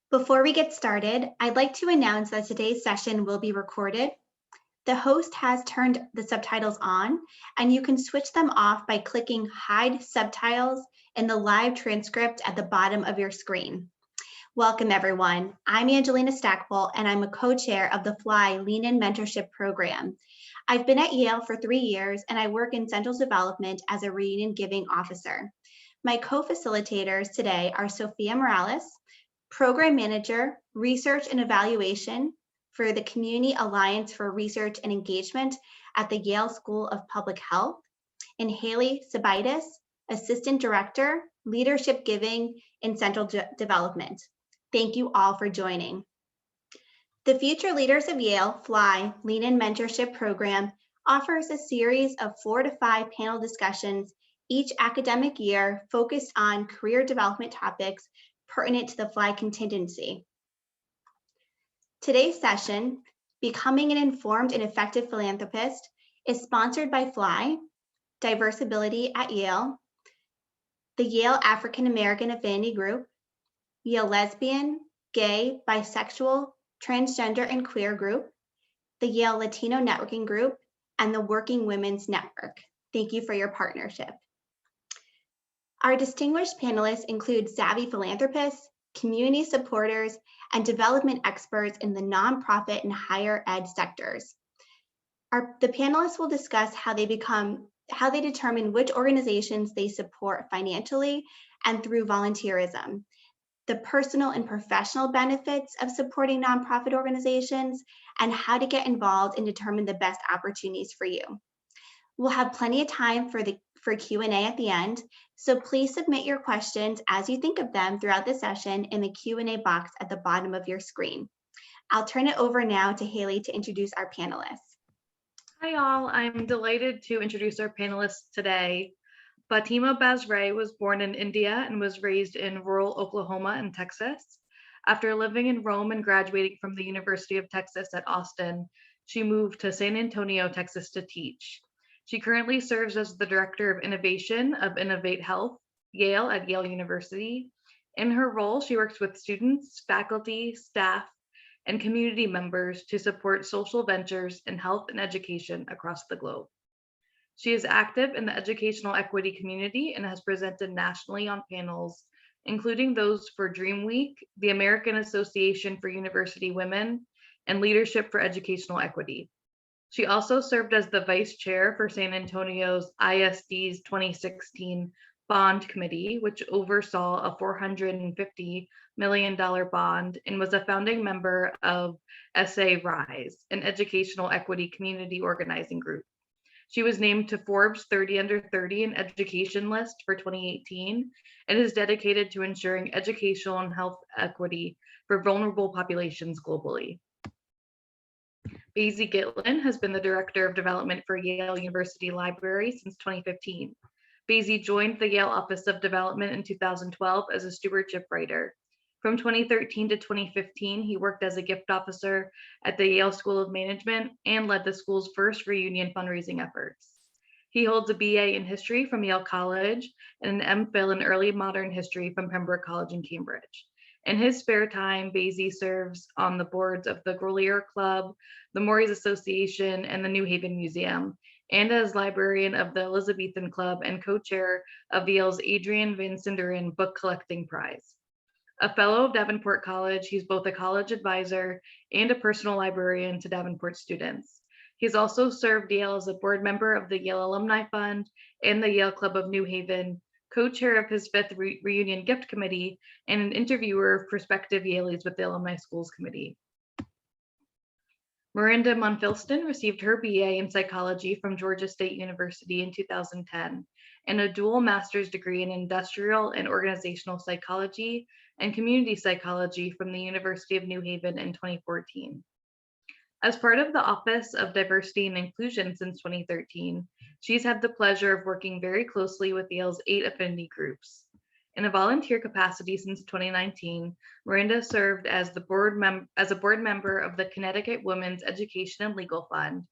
Before we get started, I'd like to announce that today's session will be recorded. The host has turned the subtitles on, and you can switch them off by clicking Hide Subtitles in the live transcript at the bottom of your screen. Welcome, everyone. I'm Angelina Stackpole, and I'm a co-chair of the FLY Lean In Mentorship program. I've been at Yale for 3 years, and I work in Central Development as a reunion giving officer. My co-facilitators today are Sophia Morales, Program Manager, Research and Evaluation for the Community Alliance for Research and Engagement at the Yale School of Public Health, and Haley Sabaitis, Assistant Director, Leadership Giving in Central Development. Thank you all for joining. The Future Leaders of Yale FLY Lean In Mentorship program offers a series of 4 to 5 panel discussions each academic year focused on career development topics pertinent to the FLY contingency. Today's session, Becoming an Informed and Effective Philanthropist, is sponsored by FLY, Diversability at Yale, the Yale African American Affinity Group, Yale Lesbian, Gay, Bisexual, Transgender and Queer Group, the Yale Latino Networking Group, and the Working Women's Network. Thank you for your partnership. Our distinguished panelists include savvy philanthropists, community supporters, and development experts in the nonprofit and higher ed sectors. The panelists will discuss how they determine which organizations they support financially and through volunteerism, the personal and professional benefits of supporting nonprofit organizations, and how to get involved and determine the best opportunities for you. We'll have plenty of time for Q&A at the end, so please submit your questions as you think of them throughout the session in the Q&A box at the bottom of your screen. I'll turn it over now to Haley to introduce our panelists. Hi all, I'm delighted to introduce our panelists today. Fatema Basrai was born in India and was raised in rural Oklahoma and Texas. After living in Rome and graduating from the University of Texas at Austin, she moved to San Antonio, Texas to teach. She currently serves as the Director of Innovation of InnovateHealth, Yale at Yale University. In her role, she works with students, faculty, staff, and community members to support social ventures in health and education across the globe. She is active in the educational equity community and has presented nationally on panels, including those for Dream Week, the American Association for University Women, and Leadership for Educational Equity. She also served as the vice chair for San Antonio's ISD's 2016 bond committee, which oversaw a $450 million bond, and was a founding member of SA Rise, an educational equity community organizing group. She was named to Forbes 30 Under 30 in Education list for 2018 and is dedicated to ensuring educational and health equity for vulnerable populations globally. Basie Gitlin has been the Director of Development for Yale University Library since 2015. Basie joined the Yale Office of Development in 2012 as a stewardship writer. From 2013 to 2015, he worked as a gift officer at the Yale School of Management and led the school's first reunion fundraising efforts. He holds a BA in history from Yale College and an MPhil in early modern history from Pembroke College in Cambridge. In his spare time, Basie serves on the boards of the Grolier Club, the Morey's Association, and the New Haven Museum, and as librarian of the Elizabethan Club and co-chair of Yale's Adrian Van Sinderen Book Collecting Prize. A fellow of Davenport College, he's both a college advisor and a personal librarian to Davenport students. He's also served Yale as a board member of the Yale Alumni Fund and the Yale Club of New Haven, co-chair of his 5th Reunion Gift Committee, and an interviewer of prospective Yaleys with the Alumni Schools Committee. Miranda Monfilston received her BA in psychology from Georgia State University in 2010 and a dual master's degree in industrial and organizational psychology and community psychology from the University of New Haven in 2014. As part of the Office of Diversity and Inclusion since 2013, she's had the pleasure of working very closely with Yale's 8 affinity groups. In a volunteer capacity since 2019, Miranda served as a board member of the Connecticut Women's Education and Legal Fund,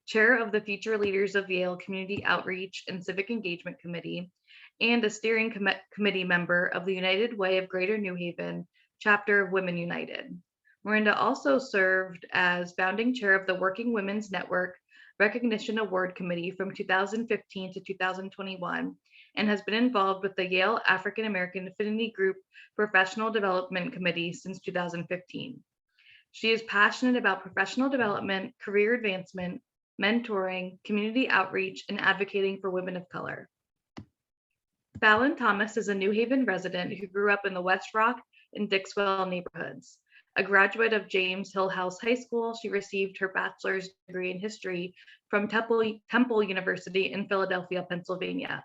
chair of the Future Leaders of Yale Community Outreach and Civic Engagement Committee, and a steering committee member of the United Way of Greater New Haven chapter of Women United. Miranda also served as founding chair of the Working Women's Network Recognition Award Committee from 2015 to 2021 and has been involved with the Yale African American Affinity Group Professional Development Committee since 2015. She is passionate about professional development, career advancement, mentoring, community outreach, and advocating for women of color. Fallon Thomas is a New Haven resident who grew up in the West Rock and Dixwell neighborhoods. A graduate of James Hill House High School, she received her bachelor's degree in history from Temple University in Philadelphia, Pennsylvania,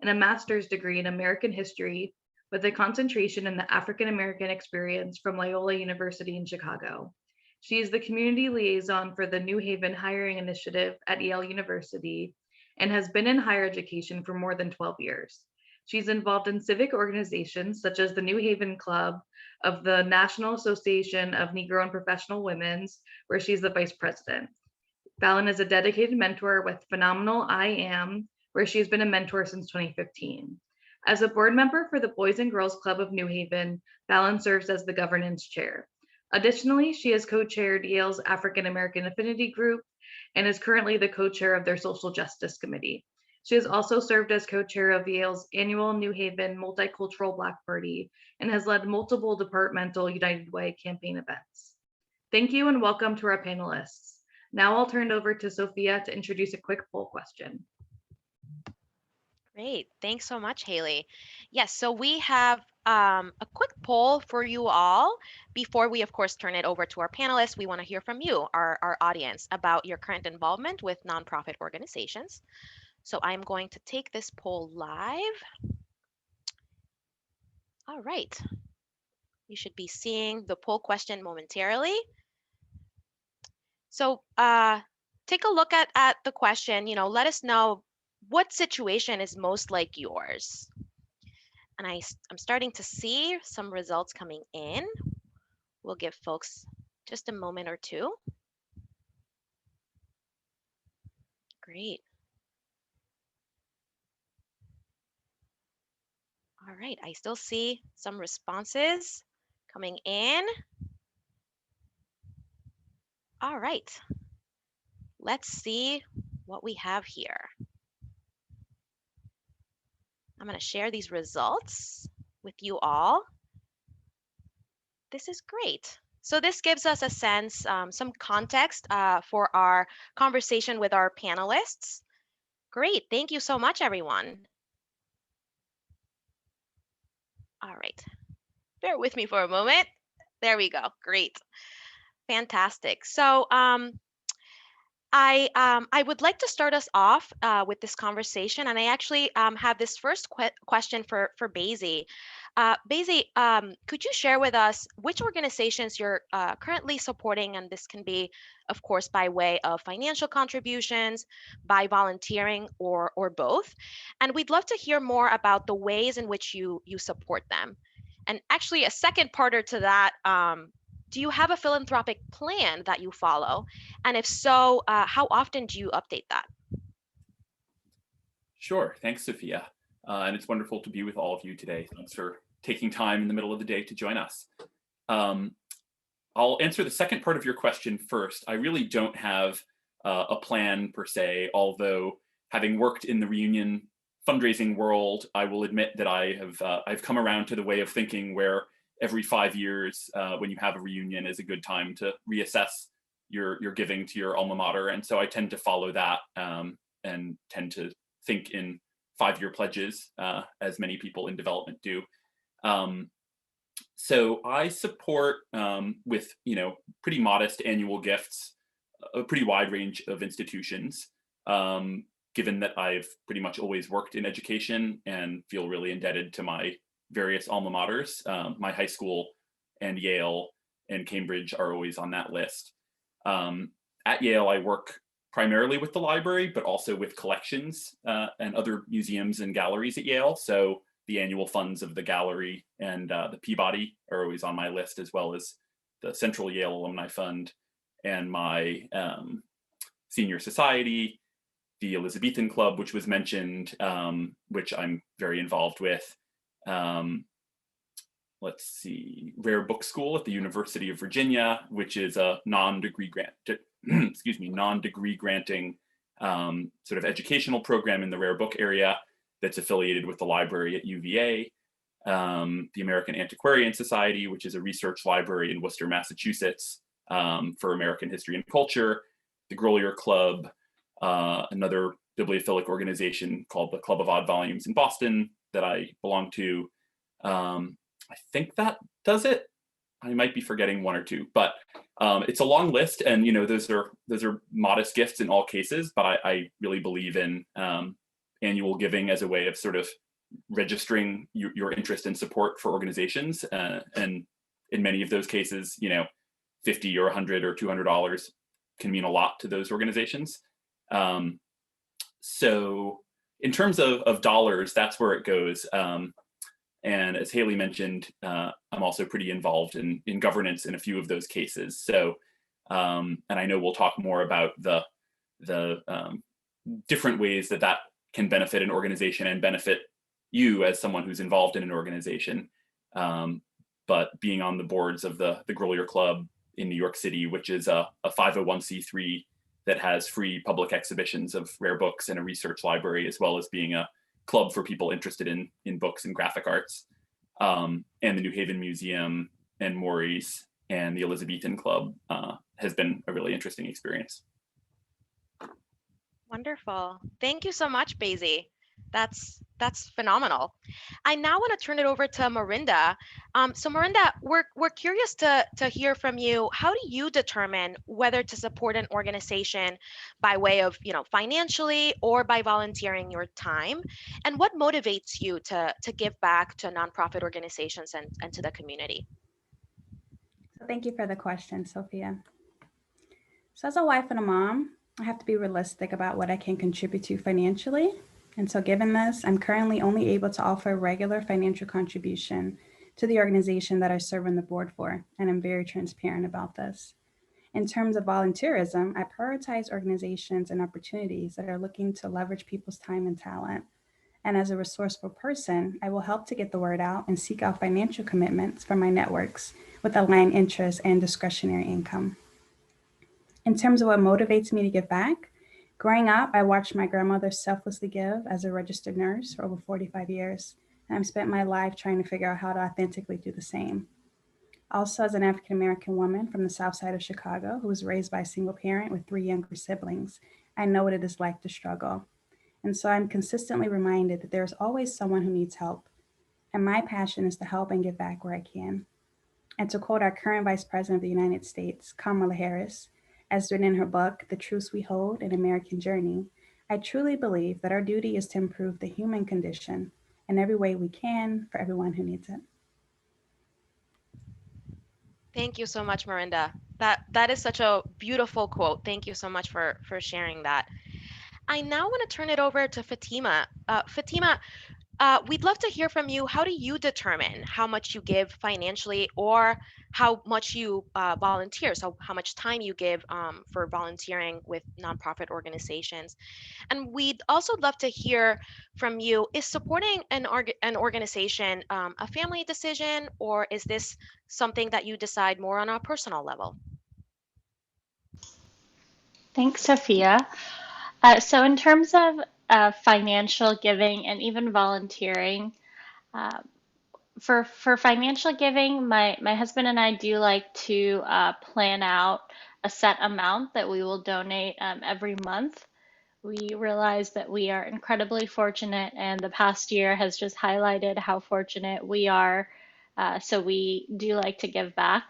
and a master's degree in American history with a concentration in the African American experience from Loyola University in Chicago. She is the community liaison for the New Haven Hiring Initiative at Yale University and has been in higher education for more than 12 years. She's involved in civic organizations such as the New Haven Club of the National Association of Negro and Professional Women's, where she's the vice president. Fallon is a dedicated mentor with Phenomenal I Am, where she's been a mentor since 2015. As a board member for the Boys and Girls Club of New Haven, Fallon serves as the governance chair. Additionally, she has co-chaired Yale's African American Affinity Group and is currently the co-chair of their Social Justice Committee. She has also served as co-chair of Yale's annual New Haven Multicultural Black Party and has led multiple departmental United Way campaign events. Thank you and welcome to our panelists. Now I'll turn it over to Sophia to introduce a quick poll question. Great. Thanks so much, Haley. Yes, so we have a quick poll for you all. Before we, of course, turn it over to our panelists, we want to hear from you, our audience, about your current involvement with nonprofit organizations. So I'm going to take this poll live. All right. You should be seeing the poll question momentarily. So take a look at the question, let us know what situation is most like yours. And I'm starting to see some results coming in. We'll give folks just a moment or two. Great. All right, I still see some responses coming in. All right, let's see what we have here. I'm going to share these results with you all. This is great. So this gives us a sense, some context for our conversation with our panelists. Great, thank you so much, everyone. All right, bear with me for a moment. There we go, great, fantastic. So I would like to start us off with this conversation, and I actually have this first question for Basrai. Basrai, could you share with us which organizations you're currently supporting? And this can be, of course, by way of financial contributions, by volunteering, or both. And we'd love to hear more about the ways in which you support them. And actually, a second parter to that, do you have a philanthropic plan that you follow? And if so, how often do you update that? Sure, thanks, Sophia. And it's wonderful to be with all of you today. Thanks for taking time in the middle of the day to join us. I'll answer the second part of your question first. I really don't have a plan per se, although having worked in the reunion fundraising world, I will admit that I've come around to the way of thinking where every 5 years, when you have a reunion, is a good time to reassess your giving to your alma mater. And so I tend to follow that and tend to think in 5-year pledges, as many people in development do. So I support with pretty modest annual gifts, a pretty wide range of institutions, given that I've pretty much always worked in education and feel really indebted to my various alma maters. My high school and Yale and Cambridge are always on that list. At Yale, I work primarily with the library, but also with collections and other museums and galleries at Yale. So the annual funds of the gallery and the Peabody are always on my list, as well as the Central Yale Alumni Fund and my senior society, the Elizabethan Club, which was mentioned, which I'm very involved with. let's see, Rare Book School at the University of Virginia, which is a non-degree grant, excuse me, non-degree granting sort of educational program in the rare book area that's affiliated with the library at UVA. The American Antiquarian Society, which is a research library in Worcester, Massachusetts, for American history and culture. The Grolier Club, another bibliophilic organization called the Club of Odd Volumes in Boston that I belong to. I think that does it. I might be forgetting one or two, but it's a long list, and those are modest gifts in all cases. But I really believe in annual giving as a way of sort of registering your interest and support for organizations, and in many of those cases, $50 or $100 or $200 can mean a lot to those organizations. So in terms of dollars, that's where it goes. And as Haley mentioned, I'm also pretty involved in governance in a few of those cases. So, and I know we'll talk more about the different ways that can benefit an organization and benefit you as someone who's involved in an organization. But being on the boards of the Grolier Club in New York City, which is a 501c3 that has free public exhibitions of rare books and a research library, as well as being a club for people interested in books and graphic arts, and the New Haven Museum and Morey's and the Elizabethan Club has been a really interesting experience. Wonderful. Thank you so much, Basie. That's phenomenal. I now want to turn it over to Marinda. So Marinda, we're curious to hear from you. How do you determine whether to support an organization by way of financially or by volunteering your time? And what motivates you to give back to nonprofit organizations and to the community? So thank you for the question, Sophia. So as a wife and a mom, I have to be realistic about what I can contribute to financially. And so given this, I'm currently only able to offer a regular financial contribution to the organization that I serve on the board for, and I'm very transparent about this. In terms of volunteerism, I prioritize organizations and opportunities that are looking to leverage people's time and talent. And as a resourceful person, I will help to get the word out and seek out financial commitments from my networks with aligned interests and discretionary income. In terms of what motivates me to give back, growing up, I watched my grandmother selflessly give as a registered nurse for over 45 years, and I've spent my life trying to figure out how to authentically do the same. Also, as an African-American woman from the South Side of Chicago who was raised by a single parent with 3 younger siblings, I know what it is like to struggle. And so I'm consistently reminded that there's always someone who needs help, and my passion is to help and give back where I can. And to quote our current Vice President of the United States, Kamala Harris, as written in her book, The Truths We Hold, An American Journey, I truly believe that our duty is to improve the human condition in every way we can for everyone who needs it. Thank you so much, Marinda. That is such a beautiful quote. Thank you so much for sharing that. I now want to turn it over to Fatema. Fatema, we'd love to hear from you. How do you determine how much you give financially or how much you volunteer? So how much time you give for volunteering with nonprofit organizations? And we'd also love to hear from you. Is supporting an organization a family decision, or is this something that you decide more on a personal level? Thanks, Sophia. So in terms of financial giving and even volunteering, for financial giving, my husband and I do like to plan out a set amount that we will donate every month. We realize that we are incredibly fortunate, and the past year has just highlighted how fortunate we are. So we do like to give back.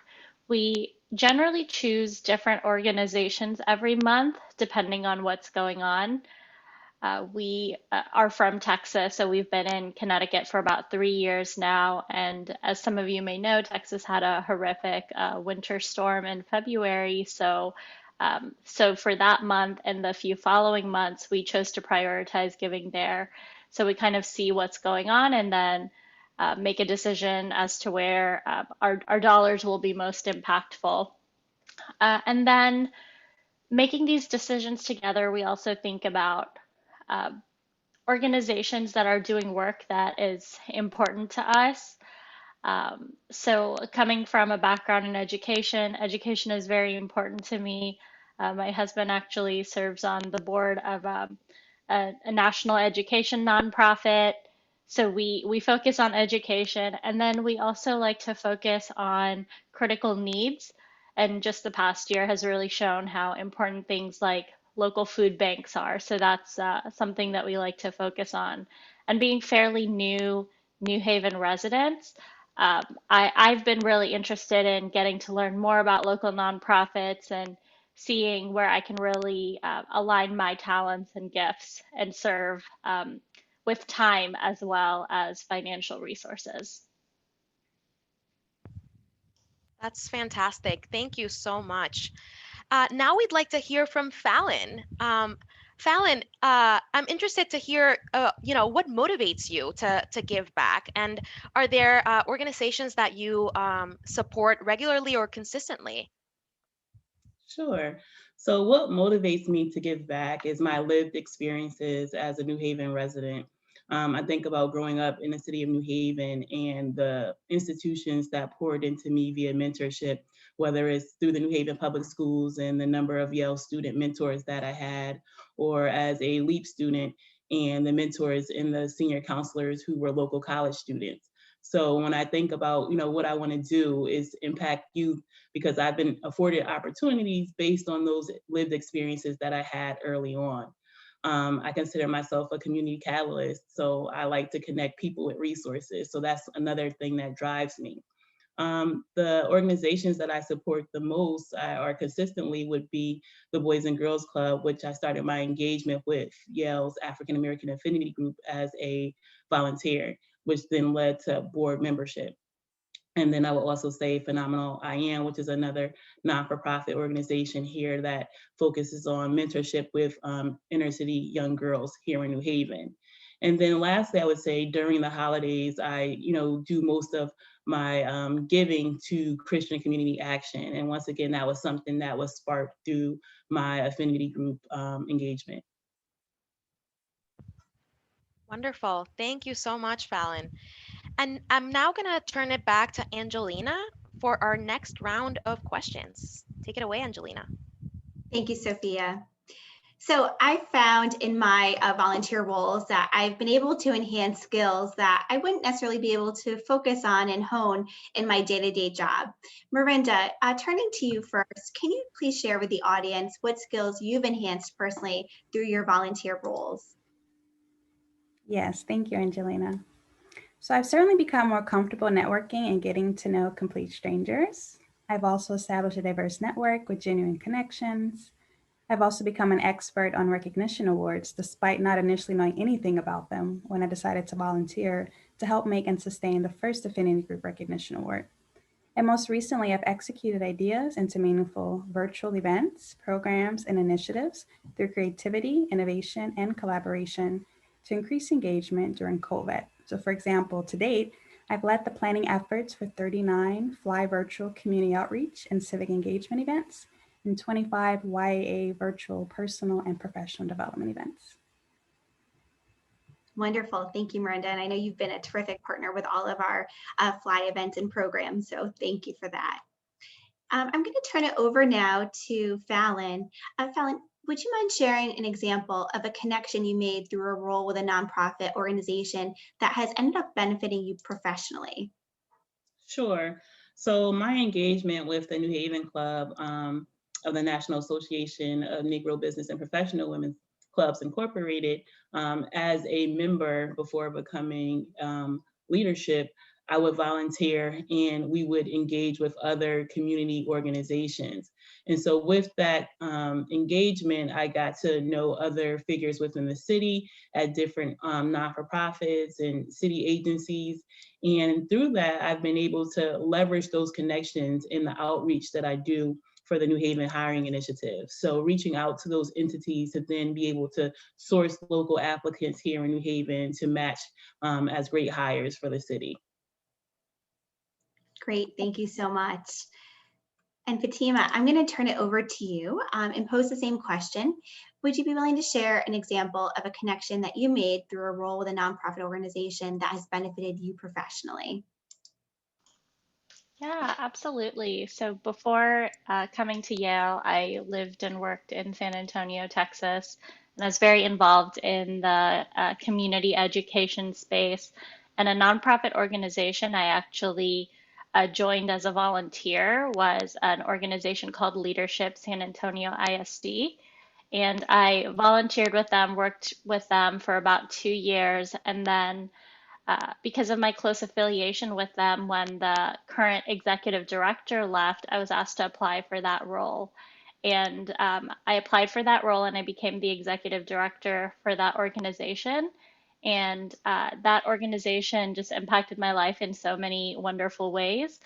We generally choose different organizations every month, depending on what's going on. We are from Texas, so we've been in Connecticut for about 3 years now. And as some of you may know, Texas had a horrific winter storm in February. So for that month and the few following months, we chose to prioritize giving there. So we kind of see what's going on and then make a decision as to where our dollars will be most impactful. And then making these decisions together, we also think about organizations that are doing work that is important to us. So coming from a background in education, education is very important to me. My husband actually serves on the board of a national education nonprofit. So we focus on education, and then we also like to focus on critical needs. And just the past year has really shown how important things like local food banks are. So that's something that we like to focus on. And being fairly New Haven residents, I've been really interested in getting to learn more about local nonprofits and seeing where I can really align my talents and gifts and serve with time as well as financial resources. That's fantastic. Thank you so much. Now we'd like to hear from Fallon. Fallon, I'm interested to hear, what motivates you to give back, and are there organizations that you support regularly or consistently? Sure. So, what motivates me to give back is my lived experiences as a New Haven resident. I think about growing up in the city of New Haven and the institutions that poured into me via mentorship, whether it's through the New Haven Public Schools and the number of Yale student mentors that I had, or as a LEAP student and the mentors and the senior counselors who were local college students. So when I think about, what I want to do is impact youth because I've been afforded opportunities based on those lived experiences that I had early on. I consider myself a community catalyst, so I like to connect people with resources. So that's another thing that drives me. The organizations that I support the most or consistently would be the Boys and Girls Club, which I started my engagement with Yale's African American Affinity Group as a volunteer, which then led to board membership. And then I would also say Phenomenal I Am, which is another non-for-profit organization here that focuses on mentorship with inner city young girls here in New Haven. And then lastly, I would say during the holidays, I do most of my giving to Christian Community Action. And once again, that was something that was sparked through my affinity group engagement. Wonderful. Thank you so much, Fallon. And I'm now going to turn it back to Angelina for our next round of questions. Take it away, Angelina. Thank you, Sophia. So I found in my volunteer roles that I've been able to enhance skills that I wouldn't necessarily be able to focus on and hone in my day-to-day job. Miranda, turning to you first, can you please share with the audience what skills you've enhanced personally through your volunteer roles? Yes, thank you, Angelina. So I've certainly become more comfortable networking and getting to know complete strangers. I've also established a diverse network with genuine connections. I've also become an expert on recognition awards, despite not initially knowing anything about them when I decided to volunteer to help make and sustain the first Affinity Group Recognition Award. And most recently, I've executed ideas into meaningful virtual events, programs, and initiatives through creativity, innovation, and collaboration to increase engagement during COVID. So for example, to date, I've led the planning efforts for 39 Fly virtual community outreach and civic engagement events and 25 YAA virtual personal and professional development events. Wonderful. Thank you, Miranda. And I know you've been a terrific partner with all of our Fly events and programs. So thank you for that. I'm going to turn it over now to Fallon. Fallon, would you mind sharing an example of a connection you made through a role with a nonprofit organization that has ended up benefiting you professionally? Sure. So my engagement with the New Haven Club of the National Association of Negro Business and Professional Women's Clubs Incorporated, as a member before becoming leadership, I would volunteer and we would engage with other community organizations. And so with that engagement, I got to know other figures within the city at different non-for-profits and city agencies. And through that, I've been able to leverage those connections in the outreach that I do for the New Haven Hiring Initiative. So reaching out to those entities to then be able to source local applicants here in New Haven to match as great hires for the city. Great, thank you so much. And Fatema, I'm going to turn it over to you and pose the same question. Would you be willing to share an example of a connection that you made through a role with a nonprofit organization that has benefited you professionally? Yeah, absolutely. So before coming to Yale, I lived and worked in San Antonio, Texas, and I was very involved in the community education space. And a nonprofit organization I actually joined as a volunteer was an organization called Leadership San Antonio ISD. And I volunteered with them, worked with them for about 2 years, and then because of my close affiliation with them, when the current executive director left, I was asked to apply for that role. And I applied for that role and I became the executive director for that organization. And that organization just impacted my life in so many wonderful ways,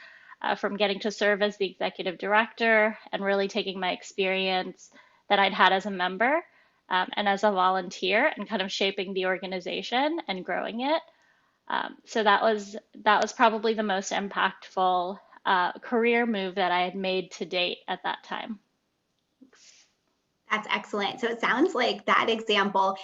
from getting to serve as the executive director and really taking my experience that I'd had as a member and as a volunteer and kind of shaping the organization and growing it. So that was probably the most impactful career move that I had made to date at that time. That's excellent. So it sounds like that example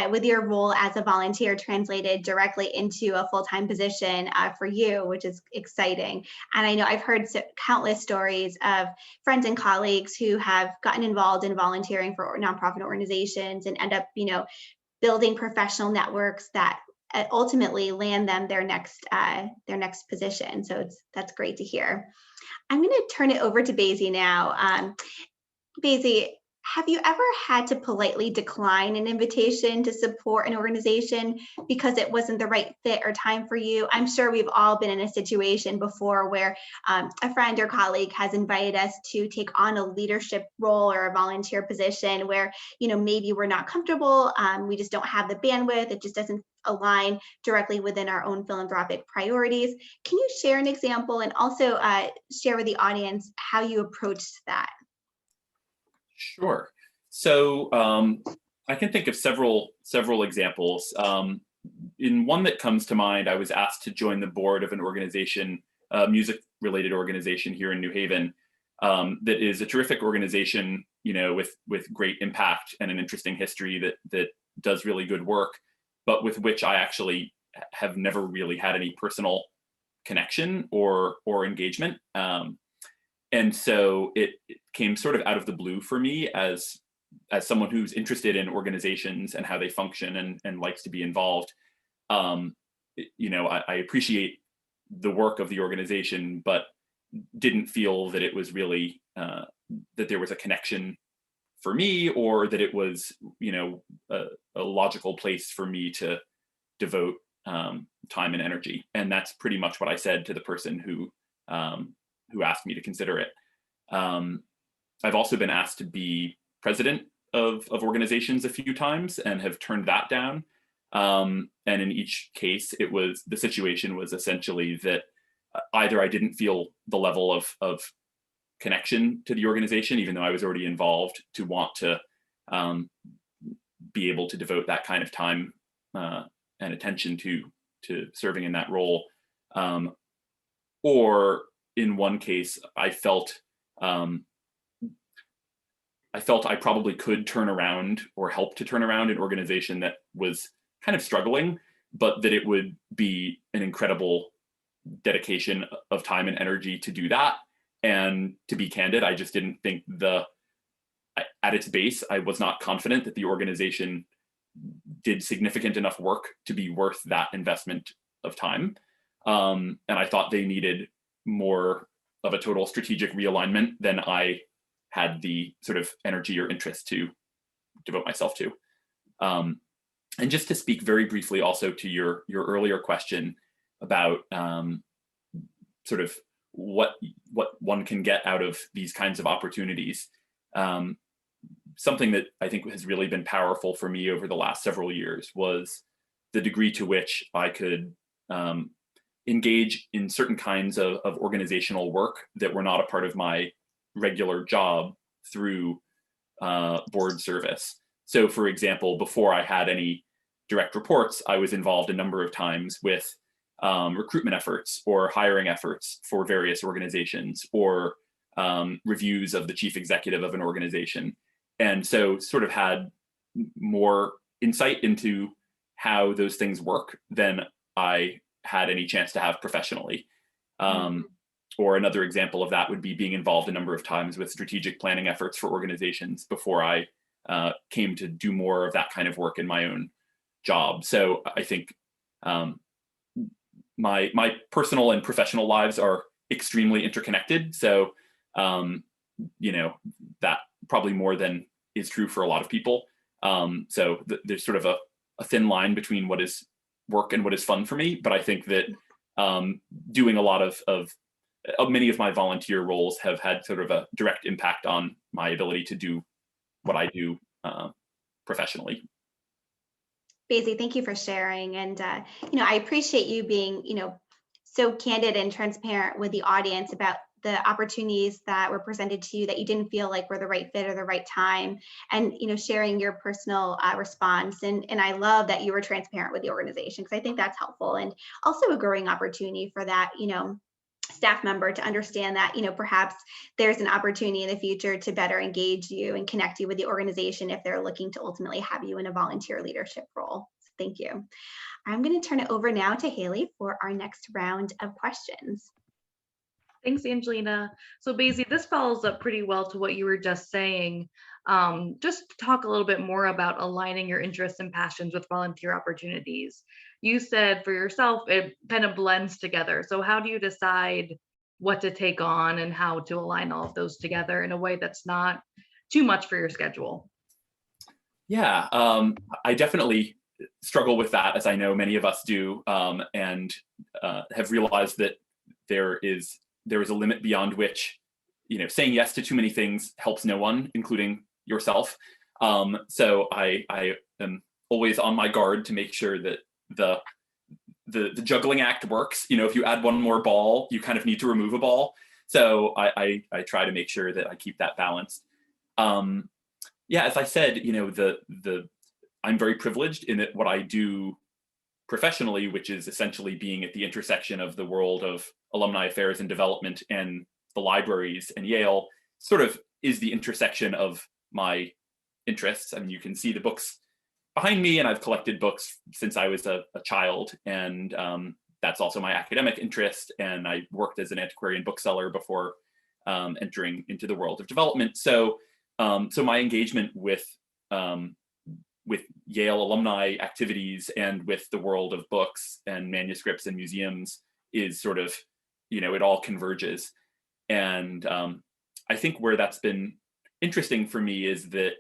with your role as a volunteer translated directly into a full-time position for you, which is exciting. And I know I've heard countless stories of friends and colleagues who have gotten involved in volunteering for nonprofit organizations and end up, building professional networks that ultimately land them their next position. So that's great to hear. I'm going to turn it over to Basrai now. Basrai, have you ever had to politely decline an invitation to support an organization because it wasn't the right fit or time for you? I'm sure we've all been in a situation before where a friend or colleague has invited us to take on a leadership role or a volunteer position where, maybe we're not comfortable, we just don't have the bandwidth, it just doesn't align directly within our own philanthropic priorities. Can you share an example and also share with the audience how you approached that? Sure. So I can think of several examples. In one that comes to mind, I was asked to join the board of an organization, a music-related organization here in New Haven, that is a terrific organization, with great impact and an interesting history that does really good work, but with which I actually have never really had any personal connection or engagement. And so it came sort of out of the blue for me as someone who's interested in organizations and how they function and likes to be involved. I appreciate the work of the organization, but didn't feel that it was really that there was a connection for me, or that it was a logical place for me to devote time and energy. And that's pretty much what I said to the person who asked me to consider it. I've also been asked to be president of organizations a few times and have turned that down. And in each case, the situation was essentially that either I didn't feel the level of connection to the organization, even though I was already involved, to want to be able to devote that kind of time and attention to serving in that role, or in one case, I felt I probably could turn around or help to turn around an organization that was kind of struggling, but that it would be an incredible dedication of time and energy to do that. And to be candid, I just didn't think at its base, I was not confident that the organization did significant enough work to be worth that investment of time. And I thought they needed more of a total strategic realignment than I had the sort of energy or interest to devote myself to. And just to speak very briefly also to your earlier question about sort of what one can get out of these kinds of opportunities. Something that I think has really been powerful for me over the last several years was the degree to which I could engage in certain kinds of organizational work that were not a part of my regular job through board service. So for example, before I had any direct reports, I was involved a number of times with recruitment efforts or hiring efforts for various organizations, or reviews of the chief executive of an organization. And so sort of had more insight into how those things work than I had any chance to have professionally. Or another example of that would be being involved a number of times with strategic planning efforts for organizations before I came to do more of that kind of work in my own job. So I think my personal and professional lives are extremely interconnected. So that probably more than is true for a lot of people. So there's sort of a thin line between what is work and what is fun for me. But I think that doing a lot of many of my volunteer roles have had sort of a direct impact on my ability to do what I do professionally. Basrai, thank you for sharing. And, I appreciate you being, so candid and transparent with the audience about the opportunities that were presented to you that you didn't feel like were the right fit or the right time, and, sharing your personal response. And I love that you were transparent with the organization, because I think that's helpful, and also a growing opportunity for that, staff member to understand that, perhaps there's an opportunity in the future to better engage you and connect you with the organization if they're looking to ultimately have you in a volunteer leadership role. So thank you. I'm going to turn it over now to Haley for our next round of questions. Thanks, Angelina. So Basrai, this follows up pretty well to what you were just saying. Just talk a little bit more about aligning your interests and passions with volunteer opportunities. You said for yourself, it kind of blends together. So how do you decide what to take on and how to align all of those together in a way that's not too much for your schedule? Yeah, I definitely struggle with that, as I know many of us do, and have realized that there is a limit beyond which, saying yes to too many things helps no one, including yourself. So I am always on my guard to make sure that the juggling act works. If you add one more ball, you kind of need to remove a ball. So I try to make sure that I keep that balanced. Yeah, as I said, I'm very privileged in that what I do professionally, which is essentially being at the intersection of the world of alumni affairs and development and the libraries and Yale, sort of is the intersection of my interests. I mean, you can see the books behind me, and I've collected books since I was a child, and that's also my academic interest. And I worked as an antiquarian bookseller before entering into the world of development. So my engagement with Yale alumni activities and with the world of books and manuscripts and museums is sort of, it all converges. And I think where that's been interesting for me is that,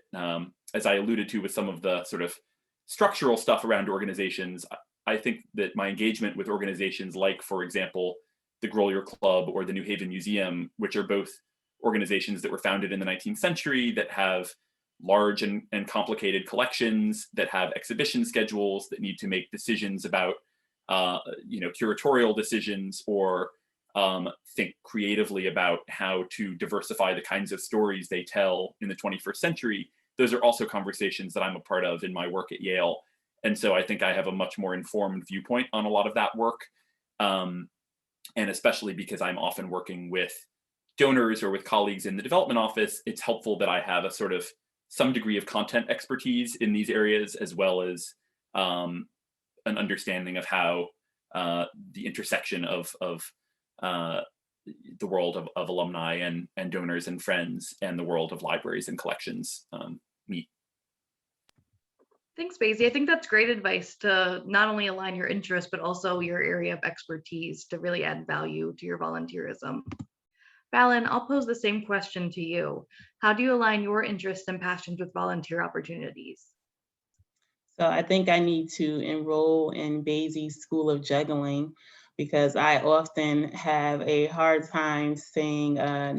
as I alluded to with some of the sort of structural stuff around organizations, I think that my engagement with organizations like, for example, the Grolier Club or the New Haven Museum, which are both organizations that were founded in the 19th century, that have large and complicated collections, that have exhibition schedules, that need to make decisions about curatorial decisions, or think creatively about how to diversify the kinds of stories they tell in the 21st century. Those are also conversations that I'm a part of in my work at Yale. And so I think I have a much more informed viewpoint on a lot of that work. And especially because I'm often working with donors or with colleagues in the development office, it's helpful that I have a sort of some degree of content expertise in these areas, as well as an understanding of how the intersection of the world of alumni and donors and friends and the world of libraries and collections meet. Thanks, Basrai. I think that's great advice to not only align your interests, but also your area of expertise to really add value to your volunteerism. Fallon, I'll pose the same question to you. How do you align your interests and passions with volunteer opportunities? So I think I need to enroll in Basrai's School of Juggling, because I often have a hard time saying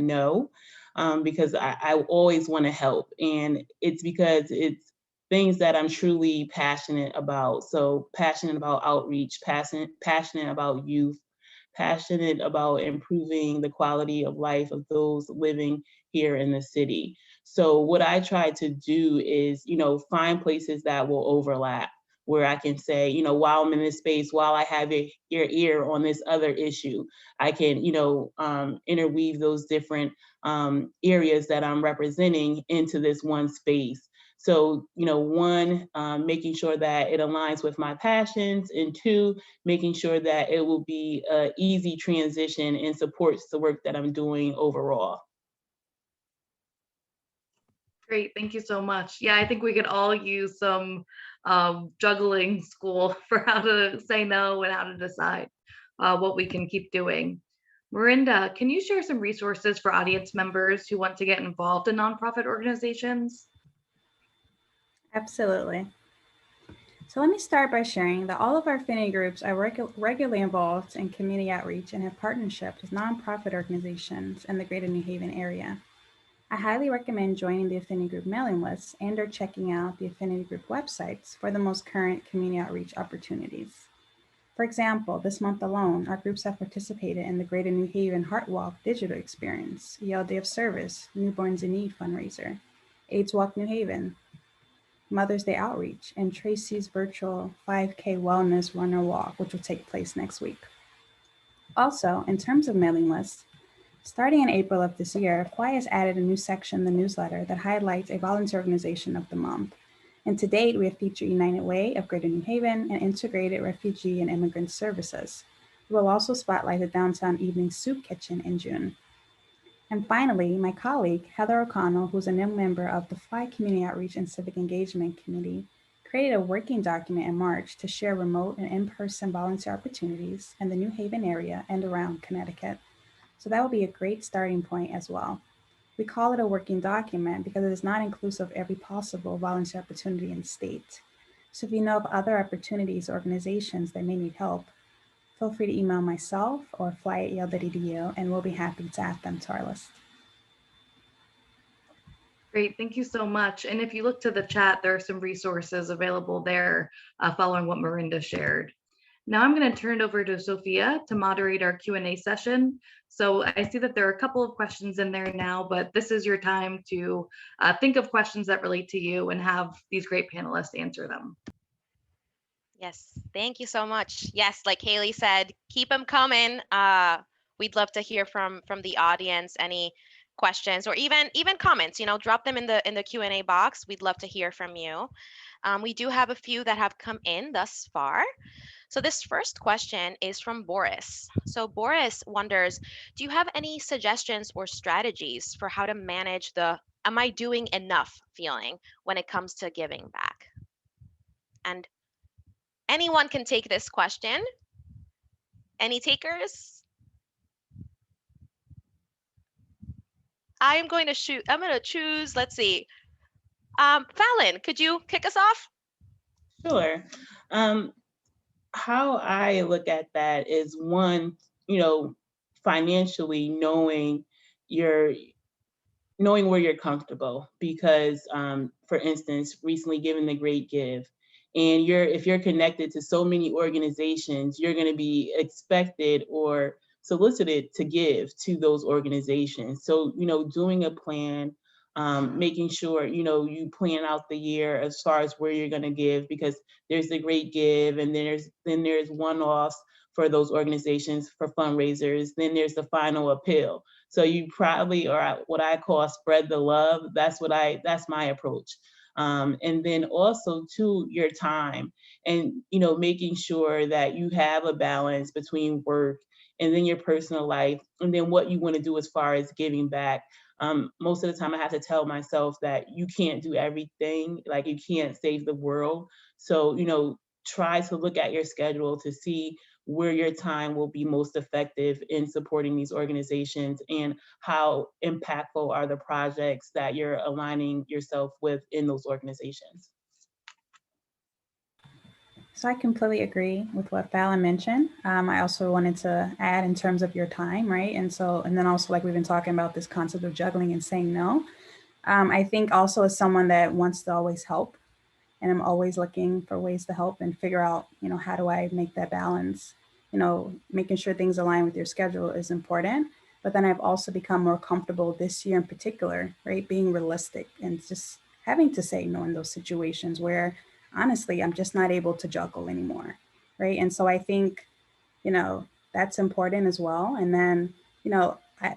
no, because I always want to help. And it's because it's things that I'm truly passionate about. So passionate about outreach, passionate about youth, passionate about improving the quality of life of those living here in the city. So what I try to do is, find places that will overlap, where I can say, while I'm in this space, while I have your ear on this other issue, I can, interweave those different areas that I'm representing into this one space. So, one, making sure that it aligns with my passions, and two, making sure that it will be an easy transition and supports the work that I'm doing overall. Great, thank you so much. Yeah, I think we could all use some juggling school for how to say no and how to decide what we can keep doing. Marinda, can you share some resources for audience members who want to get involved in nonprofit organizations? Absolutely. So let me start by sharing that all of our affinity groups are regularly involved in community outreach and have partnerships with nonprofit organizations in the greater New Haven area. I highly recommend joining the affinity group mailing list and or checking out the affinity group websites for the most current community outreach opportunities. For example, this month alone, our groups have participated in the Greater New Haven Heart Walk digital experience, Yale Day of Service, Newborns in Need fundraiser, AIDS Walk New Haven, Mother's Day Outreach, and Tracy's virtual 5K Wellness Runner Walk, which will take place next week. Also, in terms of mailing lists, starting in April of this year, FLY has added a new section in the newsletter that highlights a volunteer organization of the month. And to date, we have featured United Way of Greater New Haven and Integrated Refugee and Immigrant Services. We will also spotlight the Downtown Evening Soup Kitchen in June. And finally, my colleague, Heather O'Connell, who's a new member of the FLY Community Outreach and Civic Engagement Committee, created a working document in March to share remote and in-person volunteer opportunities in the New Haven area and around Connecticut. So that will be a great starting point as well. We call it a working document because it is not inclusive of every possible volunteer opportunity in the state. So if you know of other opportunities or organizations that may need help, feel free to email myself or fly@yale.edu, and we'll be happy to add them to our list. Great, thank you so much. And if you look to the chat, there are some resources available there following what Marinda shared. Now I'm going to turn it over to Sophia to moderate our Q&A session. So I see that there are a couple of questions in there now, but this is your time to think of questions that relate to you and have these great panelists answer them. Yes, thank you so much. Yes, like Haley said, keep them coming. We'd love to hear from the audience any questions or even comments. Drop them in the Q&A box. We'd love to hear from you. We do have a few that have come in thus far. So this first question is from Boris. So Boris wonders, do you have any suggestions or strategies for how to manage the "am I doing enough" feeling when it comes to giving back? And anyone can take this question. Any takers? I'm going to choose, let's see. Fallon, could you kick us off? Sure. How I look at that is, one, financially knowing where you're comfortable, because for instance, recently given the Great Give, and if you're connected to so many organizations, you're going to be expected or solicited to give to those organizations. So doing a plan, making sure you plan out the year as far as where you're going to give, because there's the Great Give, and then there's one-offs for those organizations for fundraisers, then there's the final appeal. So you probably are what I call spread the love. That's my approach. And then also to your time, and making sure that you have a balance between work and then your personal life, and then what you want to do as far as giving back. Most of the time I have to tell myself that you can't do everything, like you can't save the world. So, try to look at your schedule to see where your time will be most effective in supporting these organizations, and how impactful are the projects that you're aligning yourself with in those organizations. So I completely agree with what Fallon mentioned. I also wanted to add in terms of your time, right? And then also, like we've been talking about, this concept of juggling and saying no. I think also, as someone that wants to always help, and I'm always looking for ways to help and figure out, how do I make that balance? Making sure things align with your schedule is important. But then I've also become more comfortable this year in particular, right? Being realistic and just having to say no in those situations where honestly, I'm just not able to juggle anymore, right? And so I think, that's important as well. And then,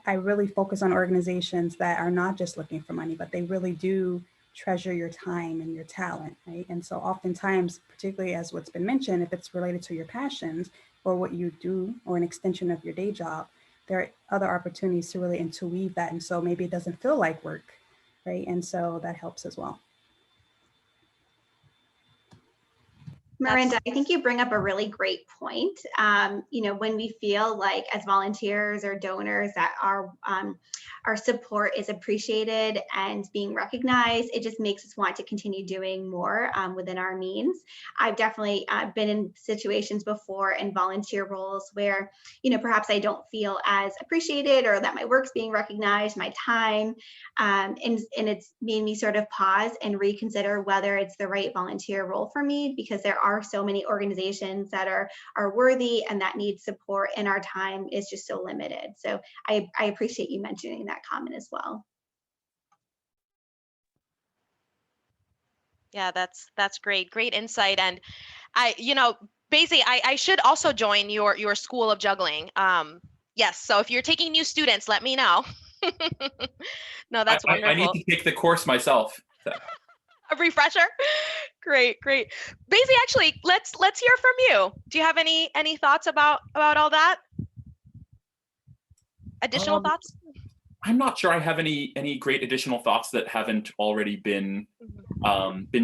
I really focus on organizations that are not just looking for money, but they really do treasure your time and your talent, right? And so oftentimes, particularly as what's been mentioned, if it's related to your passions or what you do or an extension of your day job, there are other opportunities to really interweave that. And so maybe it doesn't feel like work, right? And so that helps as well. Miranda, I think you bring up a really great point. When we feel like as volunteers or donors that our support is appreciated and being recognized, it just makes us want to continue doing more within our means. I've definitely been in situations before in volunteer roles where, perhaps I don't feel as appreciated or that my work's being recognized, my time, and it's made me sort of pause and reconsider whether it's the right volunteer role for me, because there are so many organizations that are worthy and that need support, and our time is just so limited. So I appreciate you mentioning that comment as well. Yeah, that's great insight. And basically I should also join your school of juggling. Yes, so if you're taking new students, let me know. No, that's wonderful. I need to take the course myself. So. A refresher. Great. Basically, actually, let's hear from you. Do you have any thoughts about all that? Additional thoughts? I'm not sure I have any great additional thoughts that haven't already been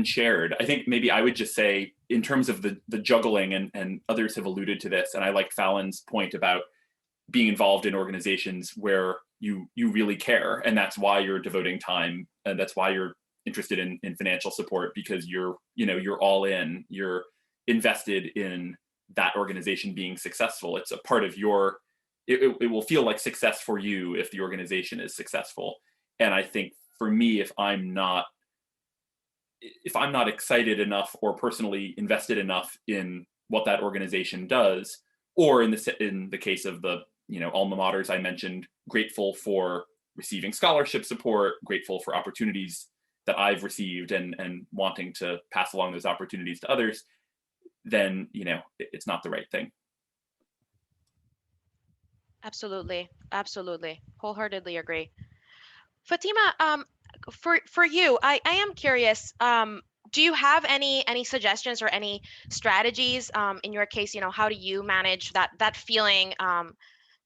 shared. I think maybe I would just say, in terms of the juggling, and others have alluded to this, and I like Fallon's point about being involved in organizations where you really care, and that's why you're devoting time, and that's why you're interested in financial support, because you're all in, you're invested in that organization being successful. It's a part of your, it will feel like success for you if the organization is successful. And I think for me, if I'm not excited enough or personally invested enough in what that organization does, or in the case of the alma maters I mentioned, grateful for receiving scholarship support, grateful for opportunities that I've received, and wanting to pass along those opportunities to others, then it's not the right thing. Absolutely, wholeheartedly agree. Fatima, for you, I am curious. Do you have any suggestions or any strategies? In your case, how do you manage that feeling? Am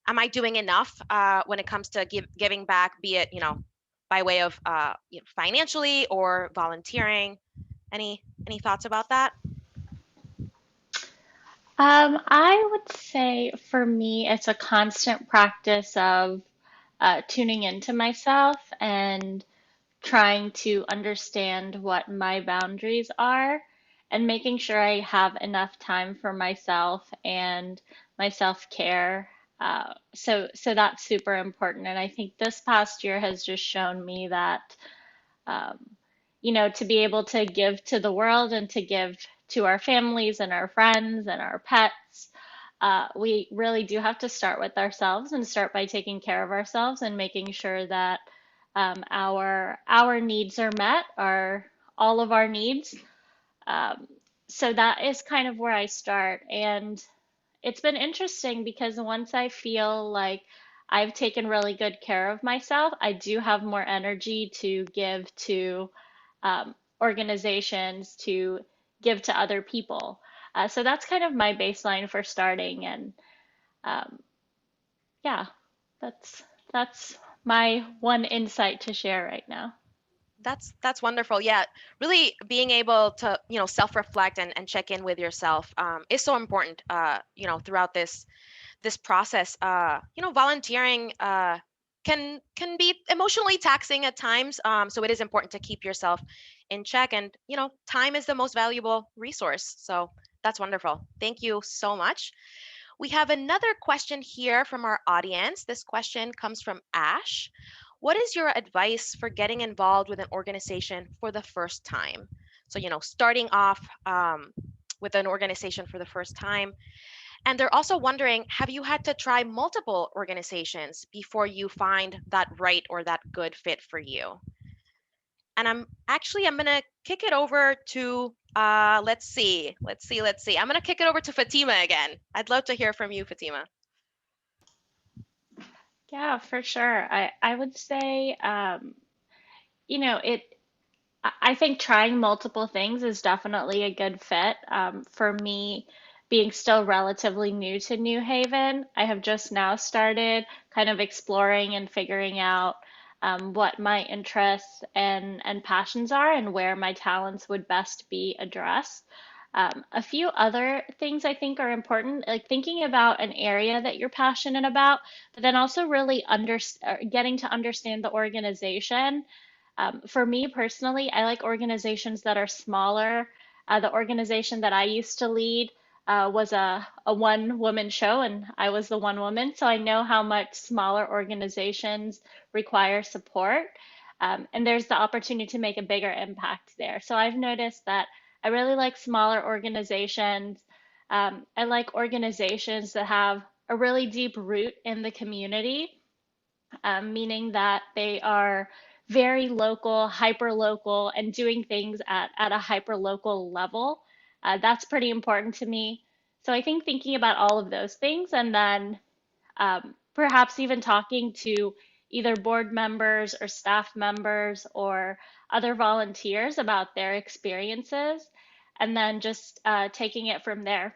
I doing enough when it comes to giving back, be it by way of financially or volunteering? Any thoughts about that? I would say for me, it's a constant practice of tuning into myself and trying to understand what my boundaries are, and making sure I have enough time for myself and my self-care. So that's super important. And I think this past year has just shown me that, um, to be able to give to the world and to give to our families and our friends and our pets, we really do have to start with ourselves and start by taking care of ourselves and making sure that our needs are met, all of our needs. So that is kind of where I start. And it's been interesting because once I feel like I've taken really good care of myself, I do have more energy to give to organizations, to give to other people. So that's kind of my baseline for starting. And yeah, that's my one insight to share right now. That's wonderful. Yeah, really being able to self-reflect and check in with yourself is so important. Throughout this process, volunteering can be emotionally taxing at times. So it is important to keep yourself in check, and time is the most valuable resource. So that's wonderful. Thank you so much. We have another question here from our audience. This question comes from Ash. What is your advice for getting involved with an organization for the first time? So, starting off with an organization for the first time. And they're also wondering, have you had to try multiple organizations before you find that right or that good fit for you? And I'm going to kick it over to, let's see. I'm going to kick it over to Fatima again. I'd love to hear from you, Fatima. Yeah, for sure. I would say, I think trying multiple things is definitely a good fit. For me, being still relatively new to New Haven, I have just now started kind of exploring and figuring out what my interests and passions are and where my talents would best be addressed. A few other things I think are important, like thinking about an area that you're passionate about, but then also really getting to understand the organization. For me personally, I like organizations that are smaller. The organization that I used to lead was a one-woman show, and I was the one woman. So I know how much smaller organizations require support. And there's the opportunity to make a bigger impact there. So I've noticed that I really like smaller organizations. I like organizations that have a really deep root in the community, meaning that they are very local, hyper local, and doing things at a hyper local level. That's pretty important to me. So I think thinking about all of those things and then perhaps even talking to either board members or staff members or other volunteers about their experiences, and then just taking it from there.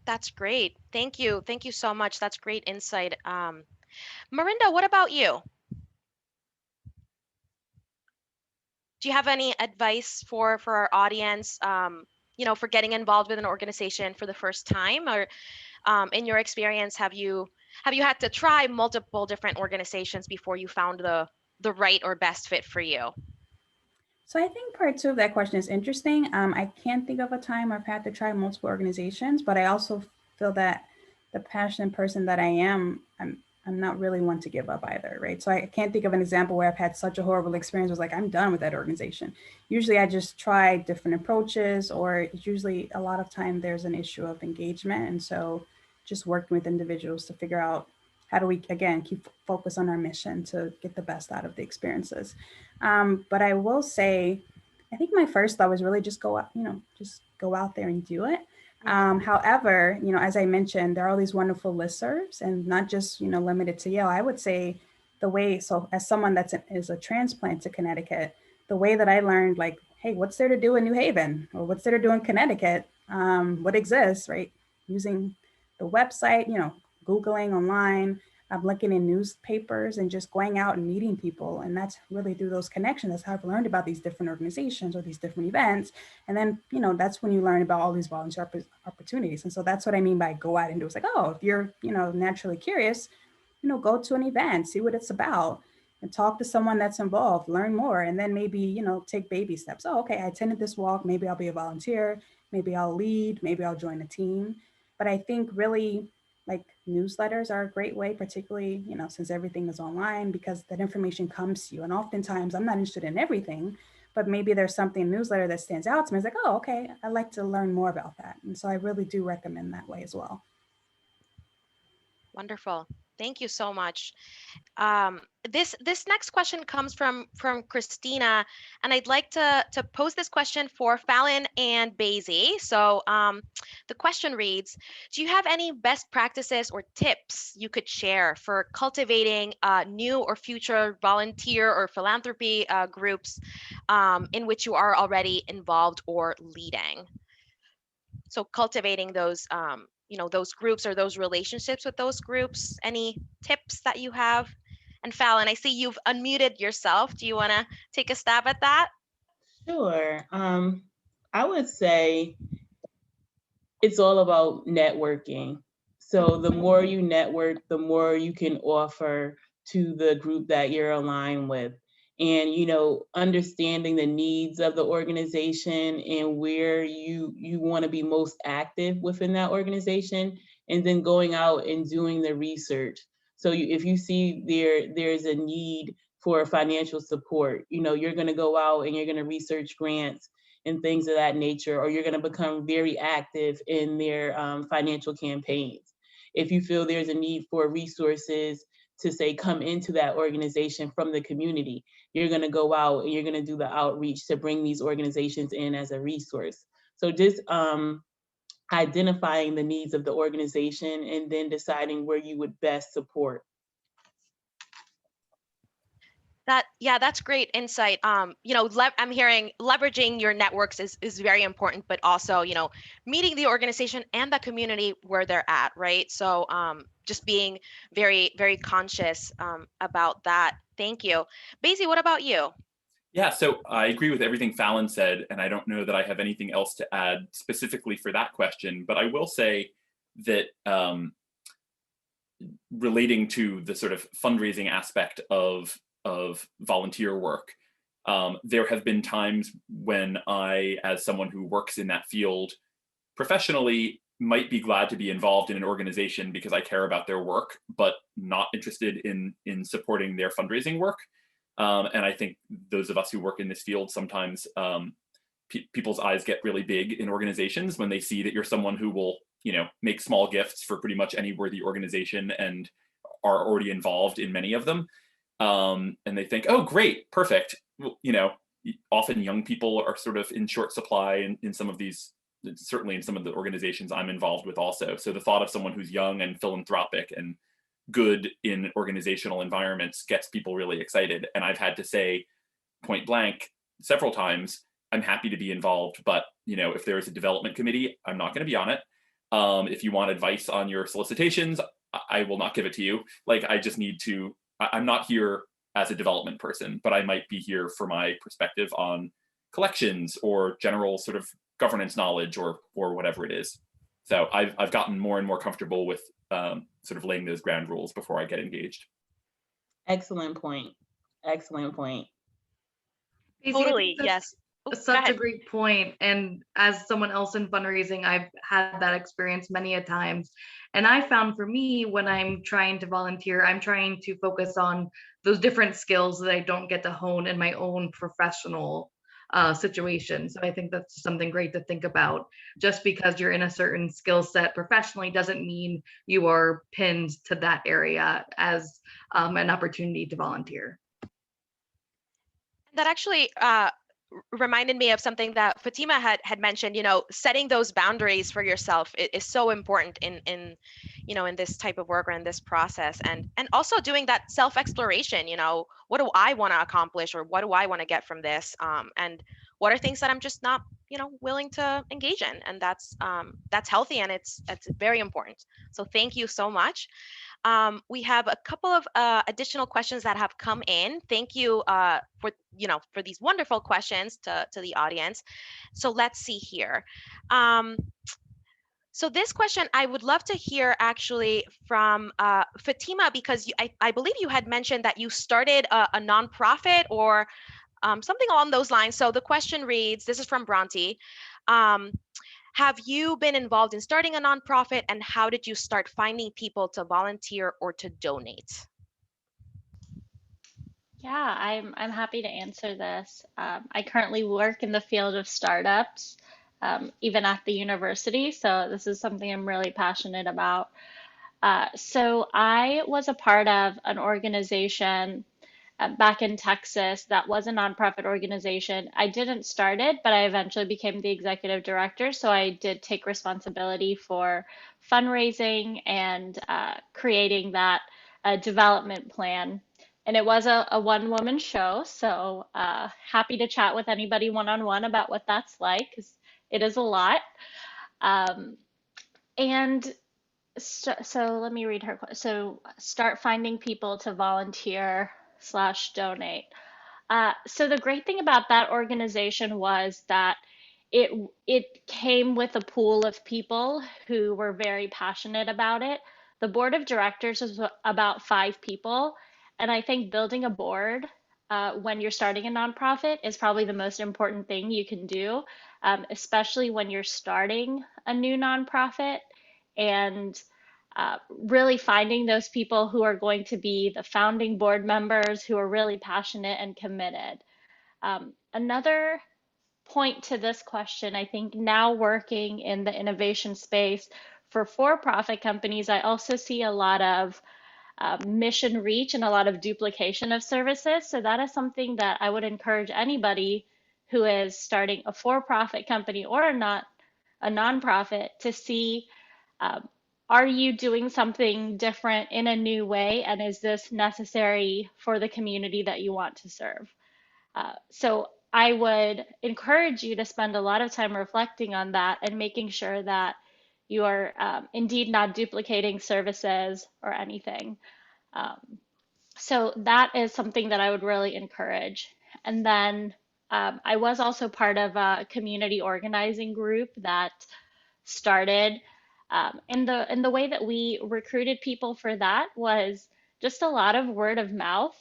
That's great. Thank you. Thank you so much. That's great insight. Marinda, what about you? Do you have any advice for our audience, for getting involved with an organization for the first time, or in your experience, have you had to try multiple different organizations before you found the right or best fit for you? So I think part two of that question is interesting. I can't think of a time I've had to try multiple organizations, but I also feel that the passionate person that I am, I'm not really one to give up either, right? So I can't think of an example where I've had such a horrible experience. I was like, I'm done with that organization. Usually I just try different approaches, or it's usually a lot of time there's an issue of engagement. And so just working with individuals to figure out how do we, again, keep focus on our mission to get the best out of the experiences. But I will say, I think my first thought was really just go out, just go out there and do it. However, as I mentioned, there are all these wonderful listservs, and not just, limited to Yale. I would say so as someone is a transplant to Connecticut, the way that I learned, like, hey, what's there to do in New Haven, or what's there to do in Connecticut? What exists, right? Using the website, Googling online, I'm looking in newspapers and just going out and meeting people. And that's really through those connections. That's how I've learned about these different organizations or these different events. And then, that's when you learn about all these volunteer opportunities. And so that's what I mean by go out and do. It's like, oh, if you're, naturally curious, go to an event, see what it's about, and talk to someone that's involved, learn more, and then maybe, take baby steps. Oh, okay, I attended this walk. Maybe I'll be a volunteer. Maybe I'll lead. Maybe I'll join a team. But I think really, like, newsletters are a great way, particularly, since everything is online, because that information comes to you. And oftentimes I'm not interested in everything, but maybe there's something newsletter that stands out to me. It's like, oh, okay, I'd like to learn more about that. And so I really do recommend that way as well. Wonderful. Thank you so much. This next question comes from Christina, and I'd like to pose this question for Fallon and Basie. So the question reads: do you have any best practices or tips you could share for cultivating new or future volunteer or philanthropy groups in which you are already involved or leading? So cultivating those those groups or those relationships with those groups. Any tips that you have? And Fallon, I see you've unmuted yourself. Do you want to take a stab at that? Sure. I would say it's all about networking. So the more you network, the more you can offer to the group that you're aligned with. And, understanding the needs of the organization and where you want to be most active within that organization, and then going out and doing the research. So if you see there's a need for financial support, you're going to go out and you're going to research grants and things of that nature, or you're going to become very active in their financial campaigns. If you feel there's a need for resources to, say, come into that organization from the community, you're going to go out and you're going to do the outreach to bring these organizations in as a resource. So just identifying the needs of the organization and then deciding where you would best support. That's great insight. I'm hearing leveraging your networks is very important, but also, meeting the organization and the community where they're at, right? So just being very, very conscious about that. Thank you. Basie, what about you? Yeah, so I agree with everything Fallon said, and I don't know that I have anything else to add specifically for that question, but I will say that relating to the sort of fundraising aspect of volunteer work, there have been times when I, as someone who works in that field professionally, might be glad to be involved in an organization because I care about their work, but not interested in supporting their fundraising work. And I think those of us who work in this field, sometimes people's eyes get really big in organizations when they see that you're someone who will, make small gifts for pretty much any worthy organization and are already involved in many of them. And they think, oh, great, perfect. Often young people are sort of in short supply in some of these, certainly in some of the organizations I'm involved with also. So the thought of someone who's young and philanthropic and good in organizational environments gets people really excited. And I've had to say point blank several times, I'm happy to be involved, but if there is a development committee, I'm not going to be on it. If you want advice on your solicitations, I will not give it to you. Like, I just need to, I'm not here as a development person, but I might be here for my perspective on collections or general sort of governance knowledge or whatever it is. So I've gotten more and more comfortable with sort of laying those ground rules before I get engaged. Excellent point. Excellent point. Basie, Totally, yes. Such a great point. And as someone else in fundraising, I've had that experience many a times. And I found for me, when I'm trying to volunteer, I'm trying to focus on those different skills that I don't get to hone in my own professional situation. So I think that's something great to think about. Just because you're in a certain skill set professionally doesn't mean you are pinned to that area as an opportunity to volunteer. That actually reminded me of something that Fatema had mentioned. Setting those boundaries for yourself is so important in this type of work or in this process, and also doing that self-exploration. What do I want to accomplish, or what do I want to get from this, and what are things that I'm just not willing to engage in, and that's healthy, and it's very important. So thank you so much. We have a couple of additional questions that have come in. Thank you for these wonderful questions to the audience. So let's see here. So this question, I would love to hear actually from Fatema, because I believe you had mentioned that you started a nonprofit or something along those lines. So the question reads, this is from Bronte. Have you been involved in starting a nonprofit, and how did you start finding people to volunteer or to donate? Yeah, I'm happy to answer this. I currently work in the field of startups, even at the university. So this is something I'm really passionate about. So I was a part of an organization back in Texas that was a nonprofit organization. I didn't start it, but I eventually became the executive director. So I did take responsibility for fundraising and creating that development plan. And it was a one-woman show. So happy to chat with anybody one-on-one about what that's like, because it is a lot. So let me read her. So start finding people to volunteer / donate. So the great thing about that organization was that it came with a pool of people who were very passionate about it. The board of directors was about 5 people, and I think building a board when you're starting a nonprofit is probably the most important thing you can do, especially when you're starting a new nonprofit, and really finding those people who are going to be the founding board members who are really passionate and committed. Another point to this question, I think now working in the innovation space for-profit companies, I also see a lot of mission reach and a lot of duplication of services. So that is something that I would encourage anybody who is starting a for-profit company or a nonprofit to see are you doing something different in a new way? And is this necessary for the community that you want to serve? So I would encourage you to spend a lot of time reflecting on that and making sure that you are indeed not duplicating services or anything. So that is something that I would really encourage. And then I was also part of a community organizing group that started. And the way that we recruited people for that was just a lot of word of mouth.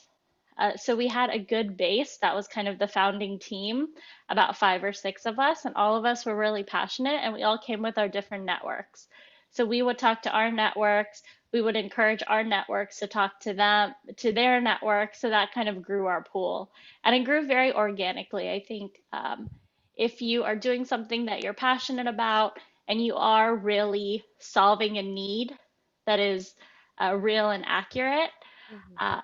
So we had a good base. That was kind of the founding team, about 5 or 6 of us, and all of us were really passionate, and we all came with our different networks. So we would talk to our networks. We would encourage our networks to talk to them, to their networks. So that kind of grew our pool, and it grew very organically. I think if you are doing something that you're passionate about and you are really solving a need that is real and accurate,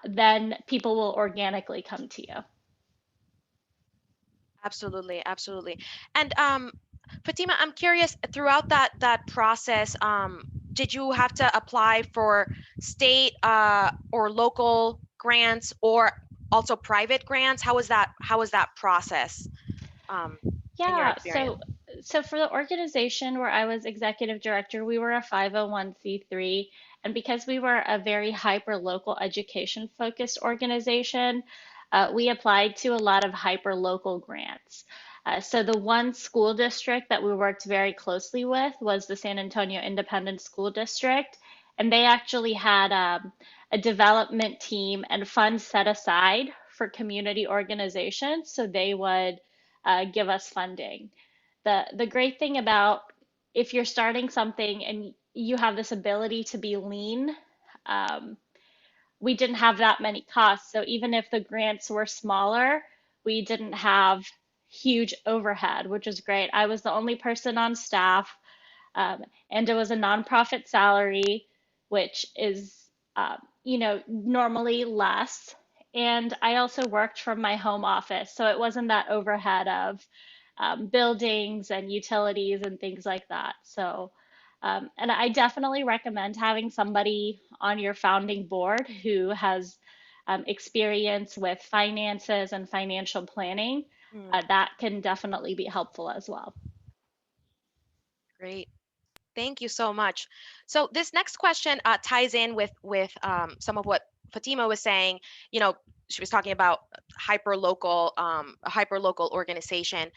then people will organically come to you. Absolutely, absolutely. And Fatima, I'm curious, throughout that process, did you have to apply for state or local grants, or also private grants? How was that process in your Yeah, experience? so for the organization where I was executive director, we were a 501(c)(3, and because we were a very hyper local education focused organization, we applied to a lot of hyper local grants. So the one school district that we worked very closely with was the San Antonio Independent School District, and they actually had a development team and funds set aside for community organizations, so they would give us funding. The great thing about if you're starting something and you have this ability to be lean, um, we didn't have that many costs. So even if the grants were smaller, we didn't have huge overhead, which is great. I was the only person on staff, and it was a nonprofit salary, which is, normally less. And I also worked from my home office, so it wasn't that overhead of buildings and utilities and things like that. So, and I definitely recommend having somebody on your founding board who has experience with finances and financial planning. That can definitely be helpful as well. Great. Thank you so much. So this next question ties in with some of what Fatima was saying. You know, she was talking about a hyper local organization.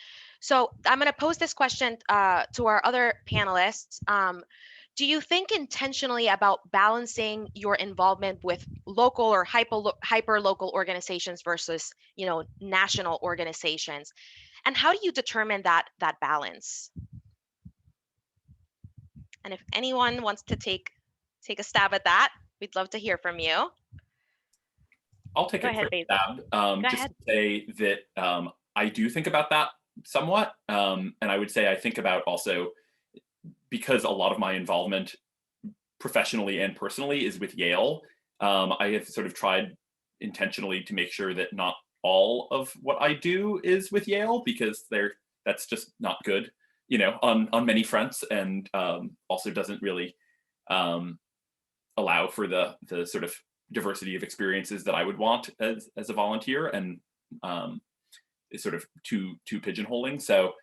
So I'm going to pose this question to our other panelists. Do you think intentionally about balancing your involvement with local or hyper local organizations versus, national organizations? And how do you determine that balance? And if anyone wants to take a stab at that, we'd love to hear from you. I'll take a quick stab. Just to say that I do think about that somewhat. And I would say I think about also, because a lot of my involvement professionally and personally is with Yale, I have sort of tried intentionally to make sure that not all of what I do is with Yale, because that's just not good, on many fronts, and also doesn't really allow for the sort of diversity of experiences that I would want as a volunteer, and is sort of too pigeonholing. So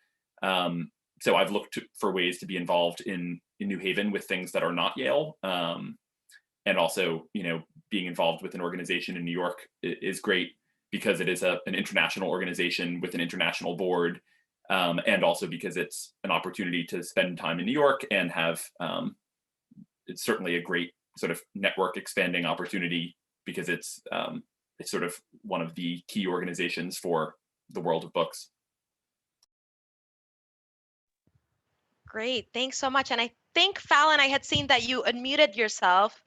I've looked for ways to be involved in New Haven with things that are not Yale, and also being involved with an organization in New York is great, because it is an international organization with an international board, and also because it's an opportunity to spend time in New York and have it's certainly a great sort of network expanding opportunity, because it's sort of one of the key organizations for the world of books. Great, thanks so much. And I think, Fallon, I had seen that you unmuted yourself.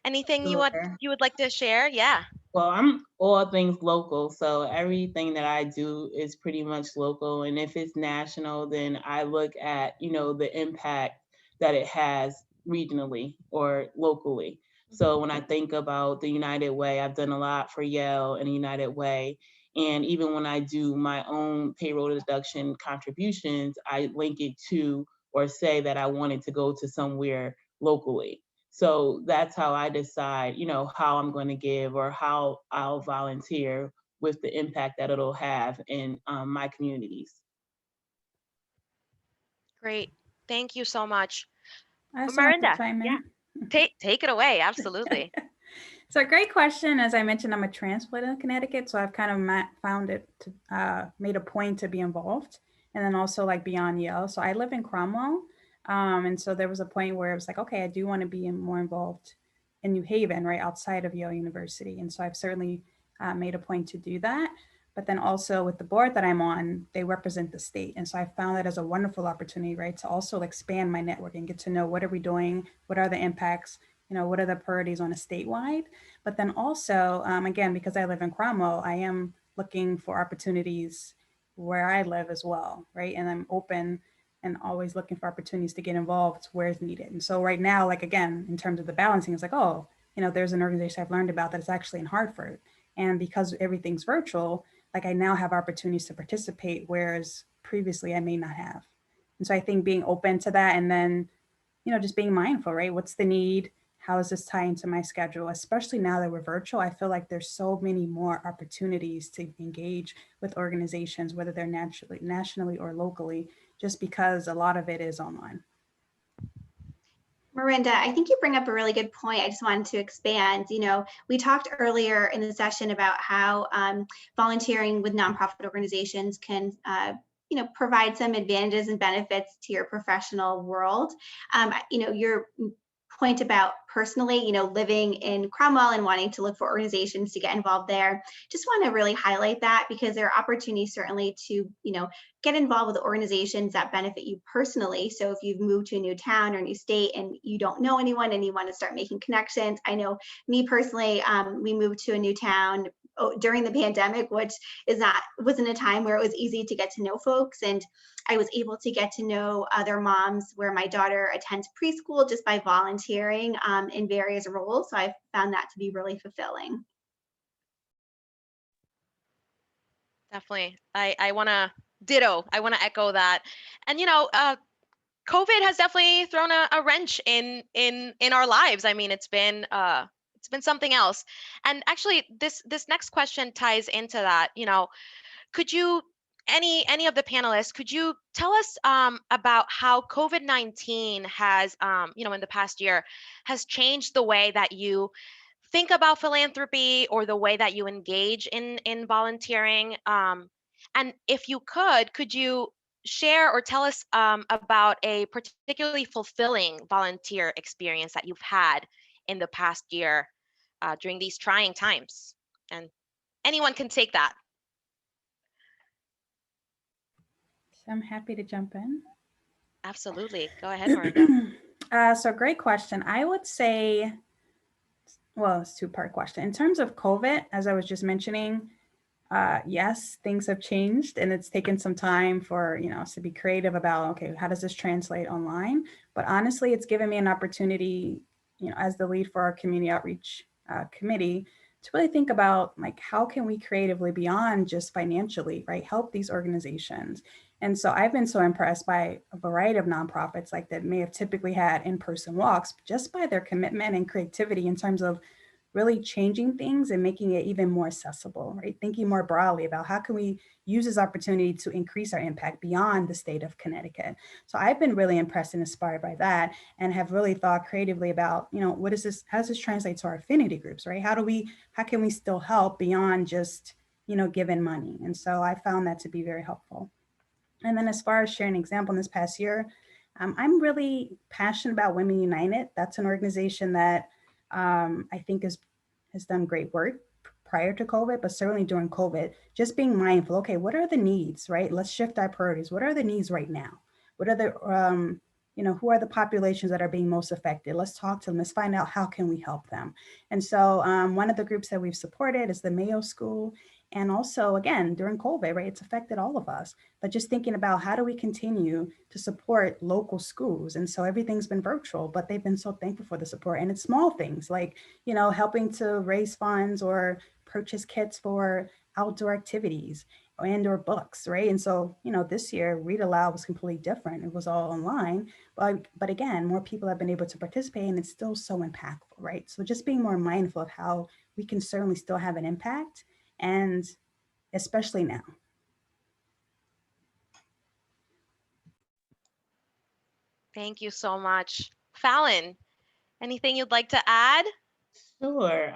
Anything you would like to share? Yeah. Well, I'm all things local, so everything that I do is pretty much local. And if it's national, then I look at, the impact that it has regionally or locally. So when I think about the United Way, I've done a lot for Yale and the United Way. And even when I do my own payroll deduction contributions, I link it to, or say that I wanted to go to somewhere locally. So that's how I decide, how I'm going to give or how I'll volunteer with the impact that it'll have in my communities. Great. Thank you so much. I just wanted to Miranda, chime in. yeah, take it away. Absolutely. So great question. As I mentioned, I'm a transplant in Connecticut, so I've kind of found it to, made a point to be involved, and then also like beyond Yale. So I live in Cromwell, and so there was a point where it was like, okay, I do want to be more involved in New Haven, right outside of Yale University, and so I've certainly made a point to do that. But then also with the board that I'm on, they represent the state, and so I found that as a wonderful opportunity, right, to also expand my network and get to know what are we doing, what are the impacts, what are the priorities on a statewide. But then also, again, because I live in Cromwell, I am looking for opportunities where I live as well, right? And I'm open and always looking for opportunities to get involved where it's needed. And so right now, like, again, in terms of the balancing, it's like, oh, there's an organization I've learned about that is actually in Hartford. And because everything's virtual, like I now have opportunities to participate, whereas previously I may not have. And so I think being open to that, and then, just being mindful, right? What's the need? How does this tie into my schedule? Especially now that we're virtual, I feel like there's so many more opportunities to engage with organizations, whether they're nationally or locally, just because a lot of it is online. Miranda, I think you bring up a really good point. I just wanted to expand. We talked earlier in the session about how volunteering with nonprofit organizations can provide some advantages and benefits to your professional world. Your point about personally, living in Cromwell and wanting to look for organizations to get involved there. Just want to really highlight that, because there are opportunities certainly to, get involved with organizations that benefit you personally. So if you've moved to a new town or new state and you don't know anyone and you want to start making connections. I me personally, we moved to a new town during the pandemic, which wasn't a time where it was easy to get to know folks. And I was able to get to know other moms where my daughter attends preschool just by volunteering in various roles. So I found that to be really fulfilling. Definitely. I want to ditto. I want to echo that. And, COVID has definitely thrown a wrench in our lives. I mean, it's been something else. And actually, this next question ties into that. Could you, any of the panelists, could you tell us about how COVID-19 has, in the past year, has changed the way that you think about philanthropy or the way that you engage in volunteering? And if you could you share or tell us about a particularly fulfilling volunteer experience that you've had in the past year during these trying times? And anyone can take that. So I'm happy to jump in. Absolutely. Go ahead, Miranda. So great question. I would say, well, it's a two-part question. In terms of COVID, as I was just mentioning, yes, things have changed, and it's taken some time for us to be creative about, okay, how does this translate online? But honestly, it's given me an opportunity, as the lead for our community outreach committee, to really think about, like, how can we creatively, beyond just financially, right, help these organizations. And so I've been so impressed by a variety of nonprofits like that may have typically had in-person walks, just by their commitment and creativity in terms of really changing things and making it even more accessible, right? Thinking more broadly about how can we use this opportunity to increase our impact beyond the state of Connecticut. So I've been really impressed and inspired by that, and have really thought creatively about, what is this, how does this translate to our affinity groups, right? How can we still help beyond just, giving money? And so I found that to be very helpful. And then as far as sharing an example in this past year, I'm really passionate about Women United. That's an organization that I think has done great work prior to COVID, but certainly during COVID, just being mindful, okay, what are the needs, right? Let's shift our priorities. What are the needs right now? What are the, who are the populations that are being most affected? Let's talk to them. Let's find out how can we help them. And so one of the groups that we've supported is the Mayo School. And also, again, during COVID, right, it's affected all of us, but just thinking about how do we continue to support local schools. And so everything's been virtual, but they've been so thankful for the support. And it's small things like, helping to raise funds or purchase kits for outdoor activities. or books, right? And so, this year Read Aloud was completely different. It was all online, but again, more people have been able to participate, and it's still so impactful, right? So just being more mindful of how we can certainly still have an impact, and especially now. Thank you so much. Fallon, anything you'd like to add? Sure.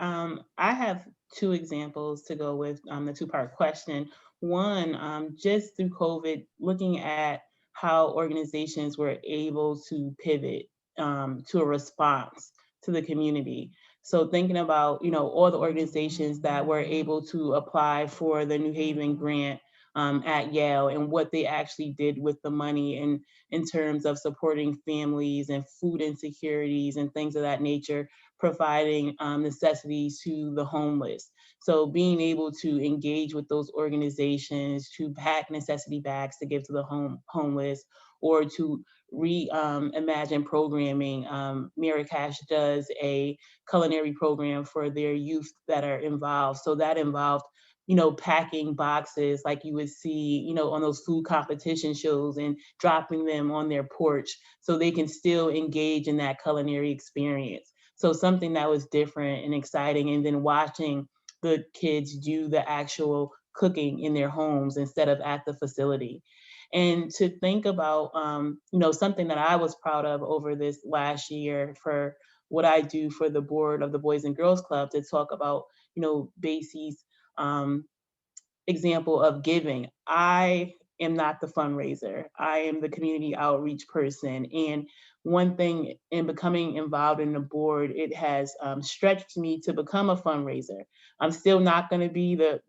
I have two examples to go with the two-part question. One, just through COVID, looking at how organizations were able to pivot to a response to the community. So thinking about, all the organizations that were able to apply for the New Haven grant at Yale, and what they actually did with the money, and in terms of supporting families and food insecurities and things of that nature, providing necessities to the homeless. So being able to engage with those organizations to pack necessity bags to give to the homeless, or to reimagine programming. Marrakesh does a culinary program for their youth that are involved. So that involved packing boxes like you would see, on those food competition shows, and dropping them on their porch so they can still engage in that culinary experience. So something that was different and exciting, and then watching the kids do the actual cooking in their homes instead of at the facility. And to think about, something that I was proud of over this last year for what I do for the board of the Boys and Girls Club, to talk about, Basie's example of giving. I am not the fundraiser. I am the community outreach person. And one thing in becoming involved in the board, it has stretched me to become a fundraiser. I'm still not going to be the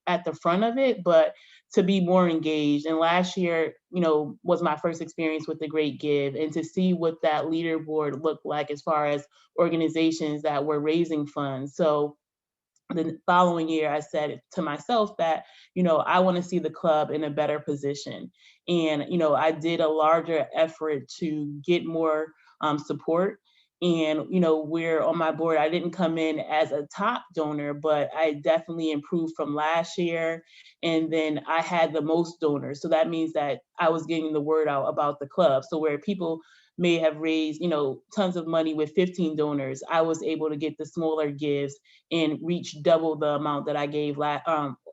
at the front of it, but to be more engaged. And last year, was my first experience with the Great Give, and to see what that leaderboard looked like as far as organizations that were raising funds. So the following year, I said to myself that, I want to see the club in a better position. And, I did a larger effort to get more support. And, we're on my board, I didn't come in as a top donor, but I definitely improved from last year. And then I had the most donors. So that means that I was getting the word out about the club. So where people may have raised, tons of money with 15 donors, I was able to get the smaller gives and reach double the amount that I gave that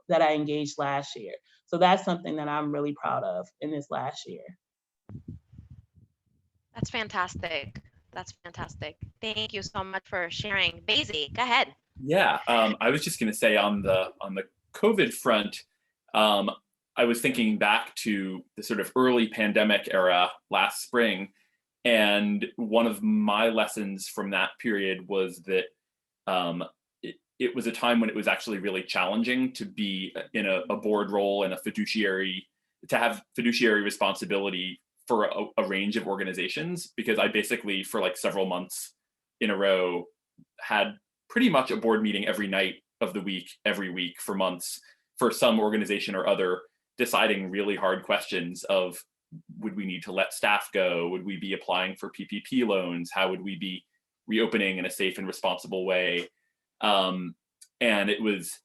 I engaged last year. So that's something that I'm really proud of in this last year. That's fantastic. That's fantastic. Thank you so much for sharing. Basie, go ahead. Yeah, I was just going to say on the COVID front, I was thinking back to the sort of early pandemic era last spring, and one of my lessons from that period was that it was a time when it was actually really challenging to be in a board role and to have fiduciary responsibility for a range of organizations, because I basically, for like several months in a row, had pretty much a board meeting every night of the week, every week for months, for some organization or other, deciding really hard questions of, would we need to let staff go? Would we be applying for PPP loans? How would we be reopening in a safe and responsible way? And it was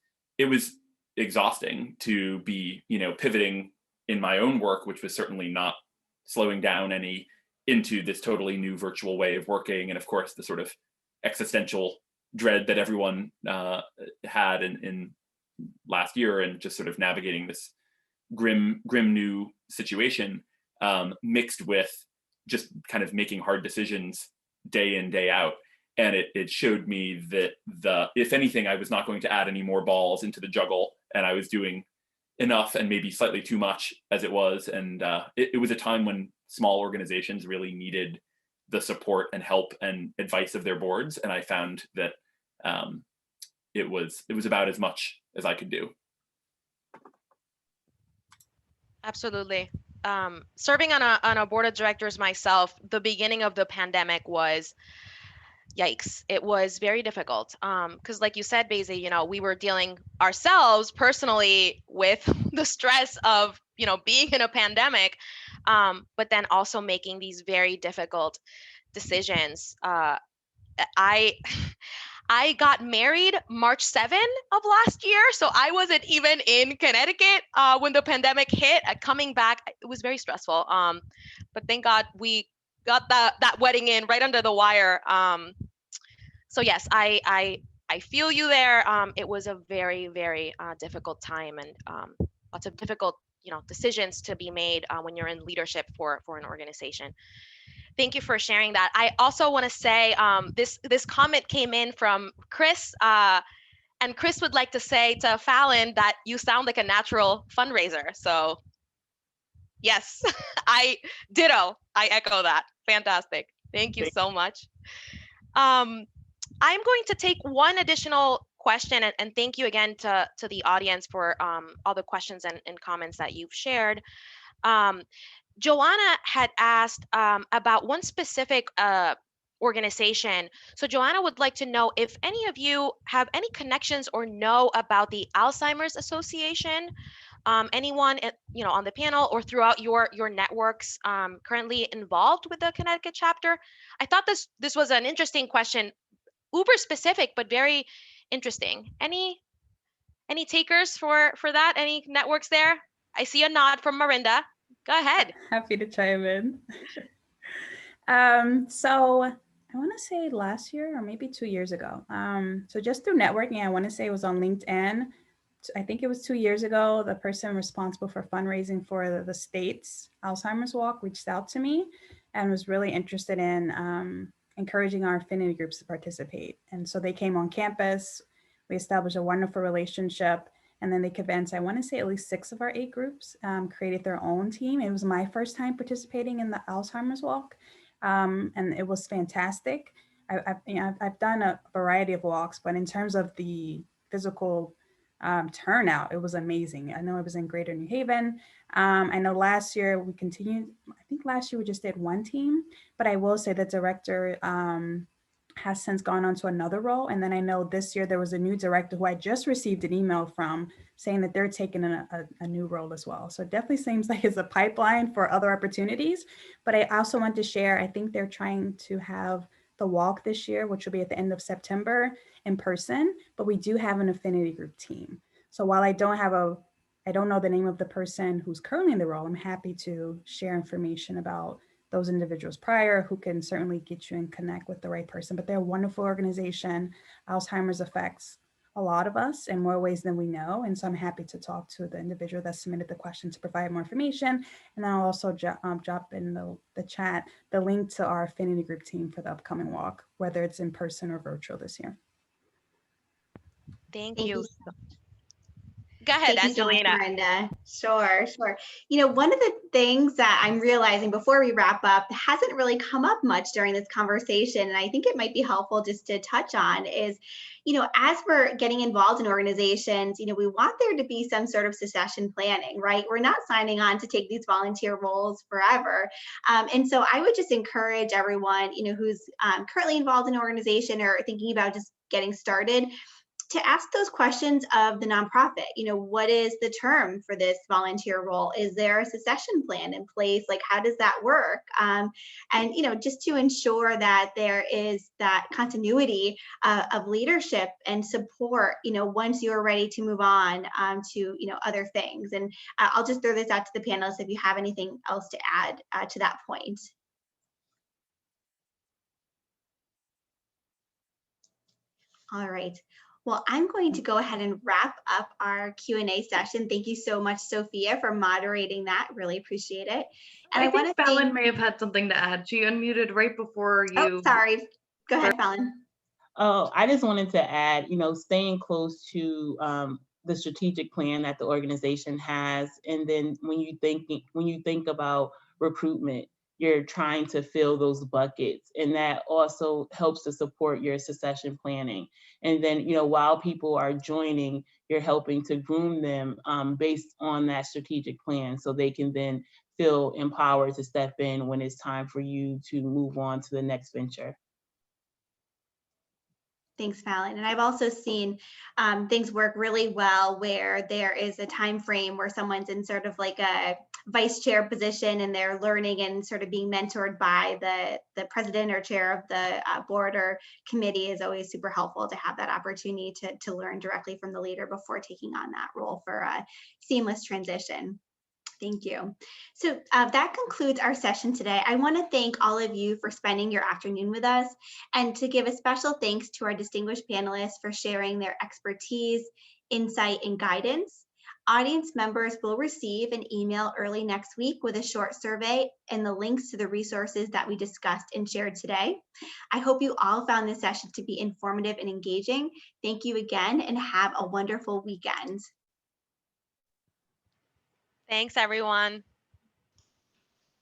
exhausting to be, pivoting in my own work, which was certainly not slowing down any, into this totally new virtual way of working. And of course, the sort of existential dread that everyone had in last year, and just sort of navigating this grim new situation, mixed with just kind of making hard decisions day in, day out. And it showed me that if anything, I was not going to add any more balls into the juggle, and I was doing enough and maybe slightly too much as it was. And it was a time when small organizations really needed the support and help and advice of their boards. And I found that it was about as much as I could do. Absolutely. Serving on a board of directors myself, the beginning of the pandemic was, yikes, it was very difficult. Because like you said, Basie, we were dealing ourselves personally with the stress of, being in a pandemic, but then also making these very difficult decisions. I got married March 7 of last year, so I wasn't even in Connecticut when the pandemic hit. Coming back, it was very stressful. But thank God we got that wedding in right under the wire. So yes, I feel you there. It was a very, very difficult time, and lots of difficult decisions to be made when you're in leadership for an organization. Thank you for sharing that. I also want to say this comment came in from Chris, and Chris would like to say to Fallon that you sound like a natural fundraiser. So yes, I echo that. Fantastic. Thank you so much. I'm going to take one additional question, and thank you again to the audience for all the questions and comments that you've shared. Joanna had asked about one specific organization. So Joanna would like to know if any of you have any connections or know about the Alzheimer's Association. Anyone on the panel or throughout your networks currently involved with the Connecticut chapter? I thought this was an interesting question, uber specific, but very interesting. Any takers for that? Any networks there? I see a nod from Marinda. Go ahead. Happy to chime in. So I want to say last year or maybe 2 years ago. So just through networking, I want to say it was on LinkedIn. I think it was 2 years ago. The person responsible for fundraising for the state's Alzheimer's Walk reached out to me and was really interested in encouraging our affinity groups to participate. And so they came on campus. We established a wonderful relationship. And then they convinced, I want to say at least 6 of our 8 groups created their own team. It was my first time participating in the Alzheimer's Walk. And it was fantastic. I've done a variety of walks, but in terms of the physical turnout, it was amazing. I know it was in Greater New Haven. I know last year we continued, I think last year we just did 1 team, but I will say the director has since gone on to another role. And then I know this year there was a new director who I just received an email from saying that they're taking a new role as well. So it definitely seems like it's a pipeline for other opportunities. But I also want to share, I think they're trying to have the walk this year, which will be at the end of September in person, but we do have an affinity group team. So while I don't know the name of the person who's currently in the role, I'm happy to share information about those individuals prior who can certainly get you and connect with the right person. But they're a wonderful organization. Alzheimer's affects a lot of us in more ways than we know. And so I'm happy to talk to the individual that submitted the question to provide more information. And then I'll also drop in the chat the link to our affinity group team for the upcoming walk, whether it's in person or virtual this year. Thank you. Go ahead, Thank Angelina. You so much, Miranda. Sure. One of the things that I'm realizing before we wrap up hasn't really come up much during this conversation, and I think it might be helpful just to touch on is, as we're getting involved in organizations, we want there to be some sort of succession planning, right? We're not signing on to take these volunteer roles forever. And so I would just encourage everyone, who's currently involved in an organization or thinking about just getting started, to ask those questions of the nonprofit. What is the term for this volunteer role? Is there a succession plan in place? Like, how does that work? And, just to ensure that there is that continuity of leadership and support, once you're ready to move on to, other things. And I'll just throw this out to the panelists if you have anything else to add to that point. All right. Well, I'm going to go ahead and wrap up our Q&A session. Thank you so much, Sophia, for moderating that. Really appreciate it. And I think Fallon may have had something to add. She unmuted right before you. Oh, sorry. Go ahead, Fallon. Oh, I just wanted to add, staying close to the strategic plan that the organization has. And then when you think about recruitment, you're trying to fill those buckets, and that also helps to support your succession planning. And then, while people are joining, you're helping to groom them based on that strategic plan, so they can then feel empowered to step in when it's time for you to move on to the next venture. Thanks, Fallon. And I've also seen things work really well where there is a time frame where someone's in sort of like a vice chair position and they're learning and sort of being mentored by the president or chair of the board or committee is always super helpful to have that opportunity to learn directly from the leader before taking on that role for a seamless transition. Thank you. So that concludes our session today. I want to thank all of you for spending your afternoon with us and to give a special thanks to our distinguished panelists for sharing their expertise, insight, and guidance. Audience members will receive an email early next week with a short survey and the links to the resources that we discussed and shared today. I hope you all found this session to be informative and engaging. Thank you again and have a wonderful weekend. Thanks, everyone.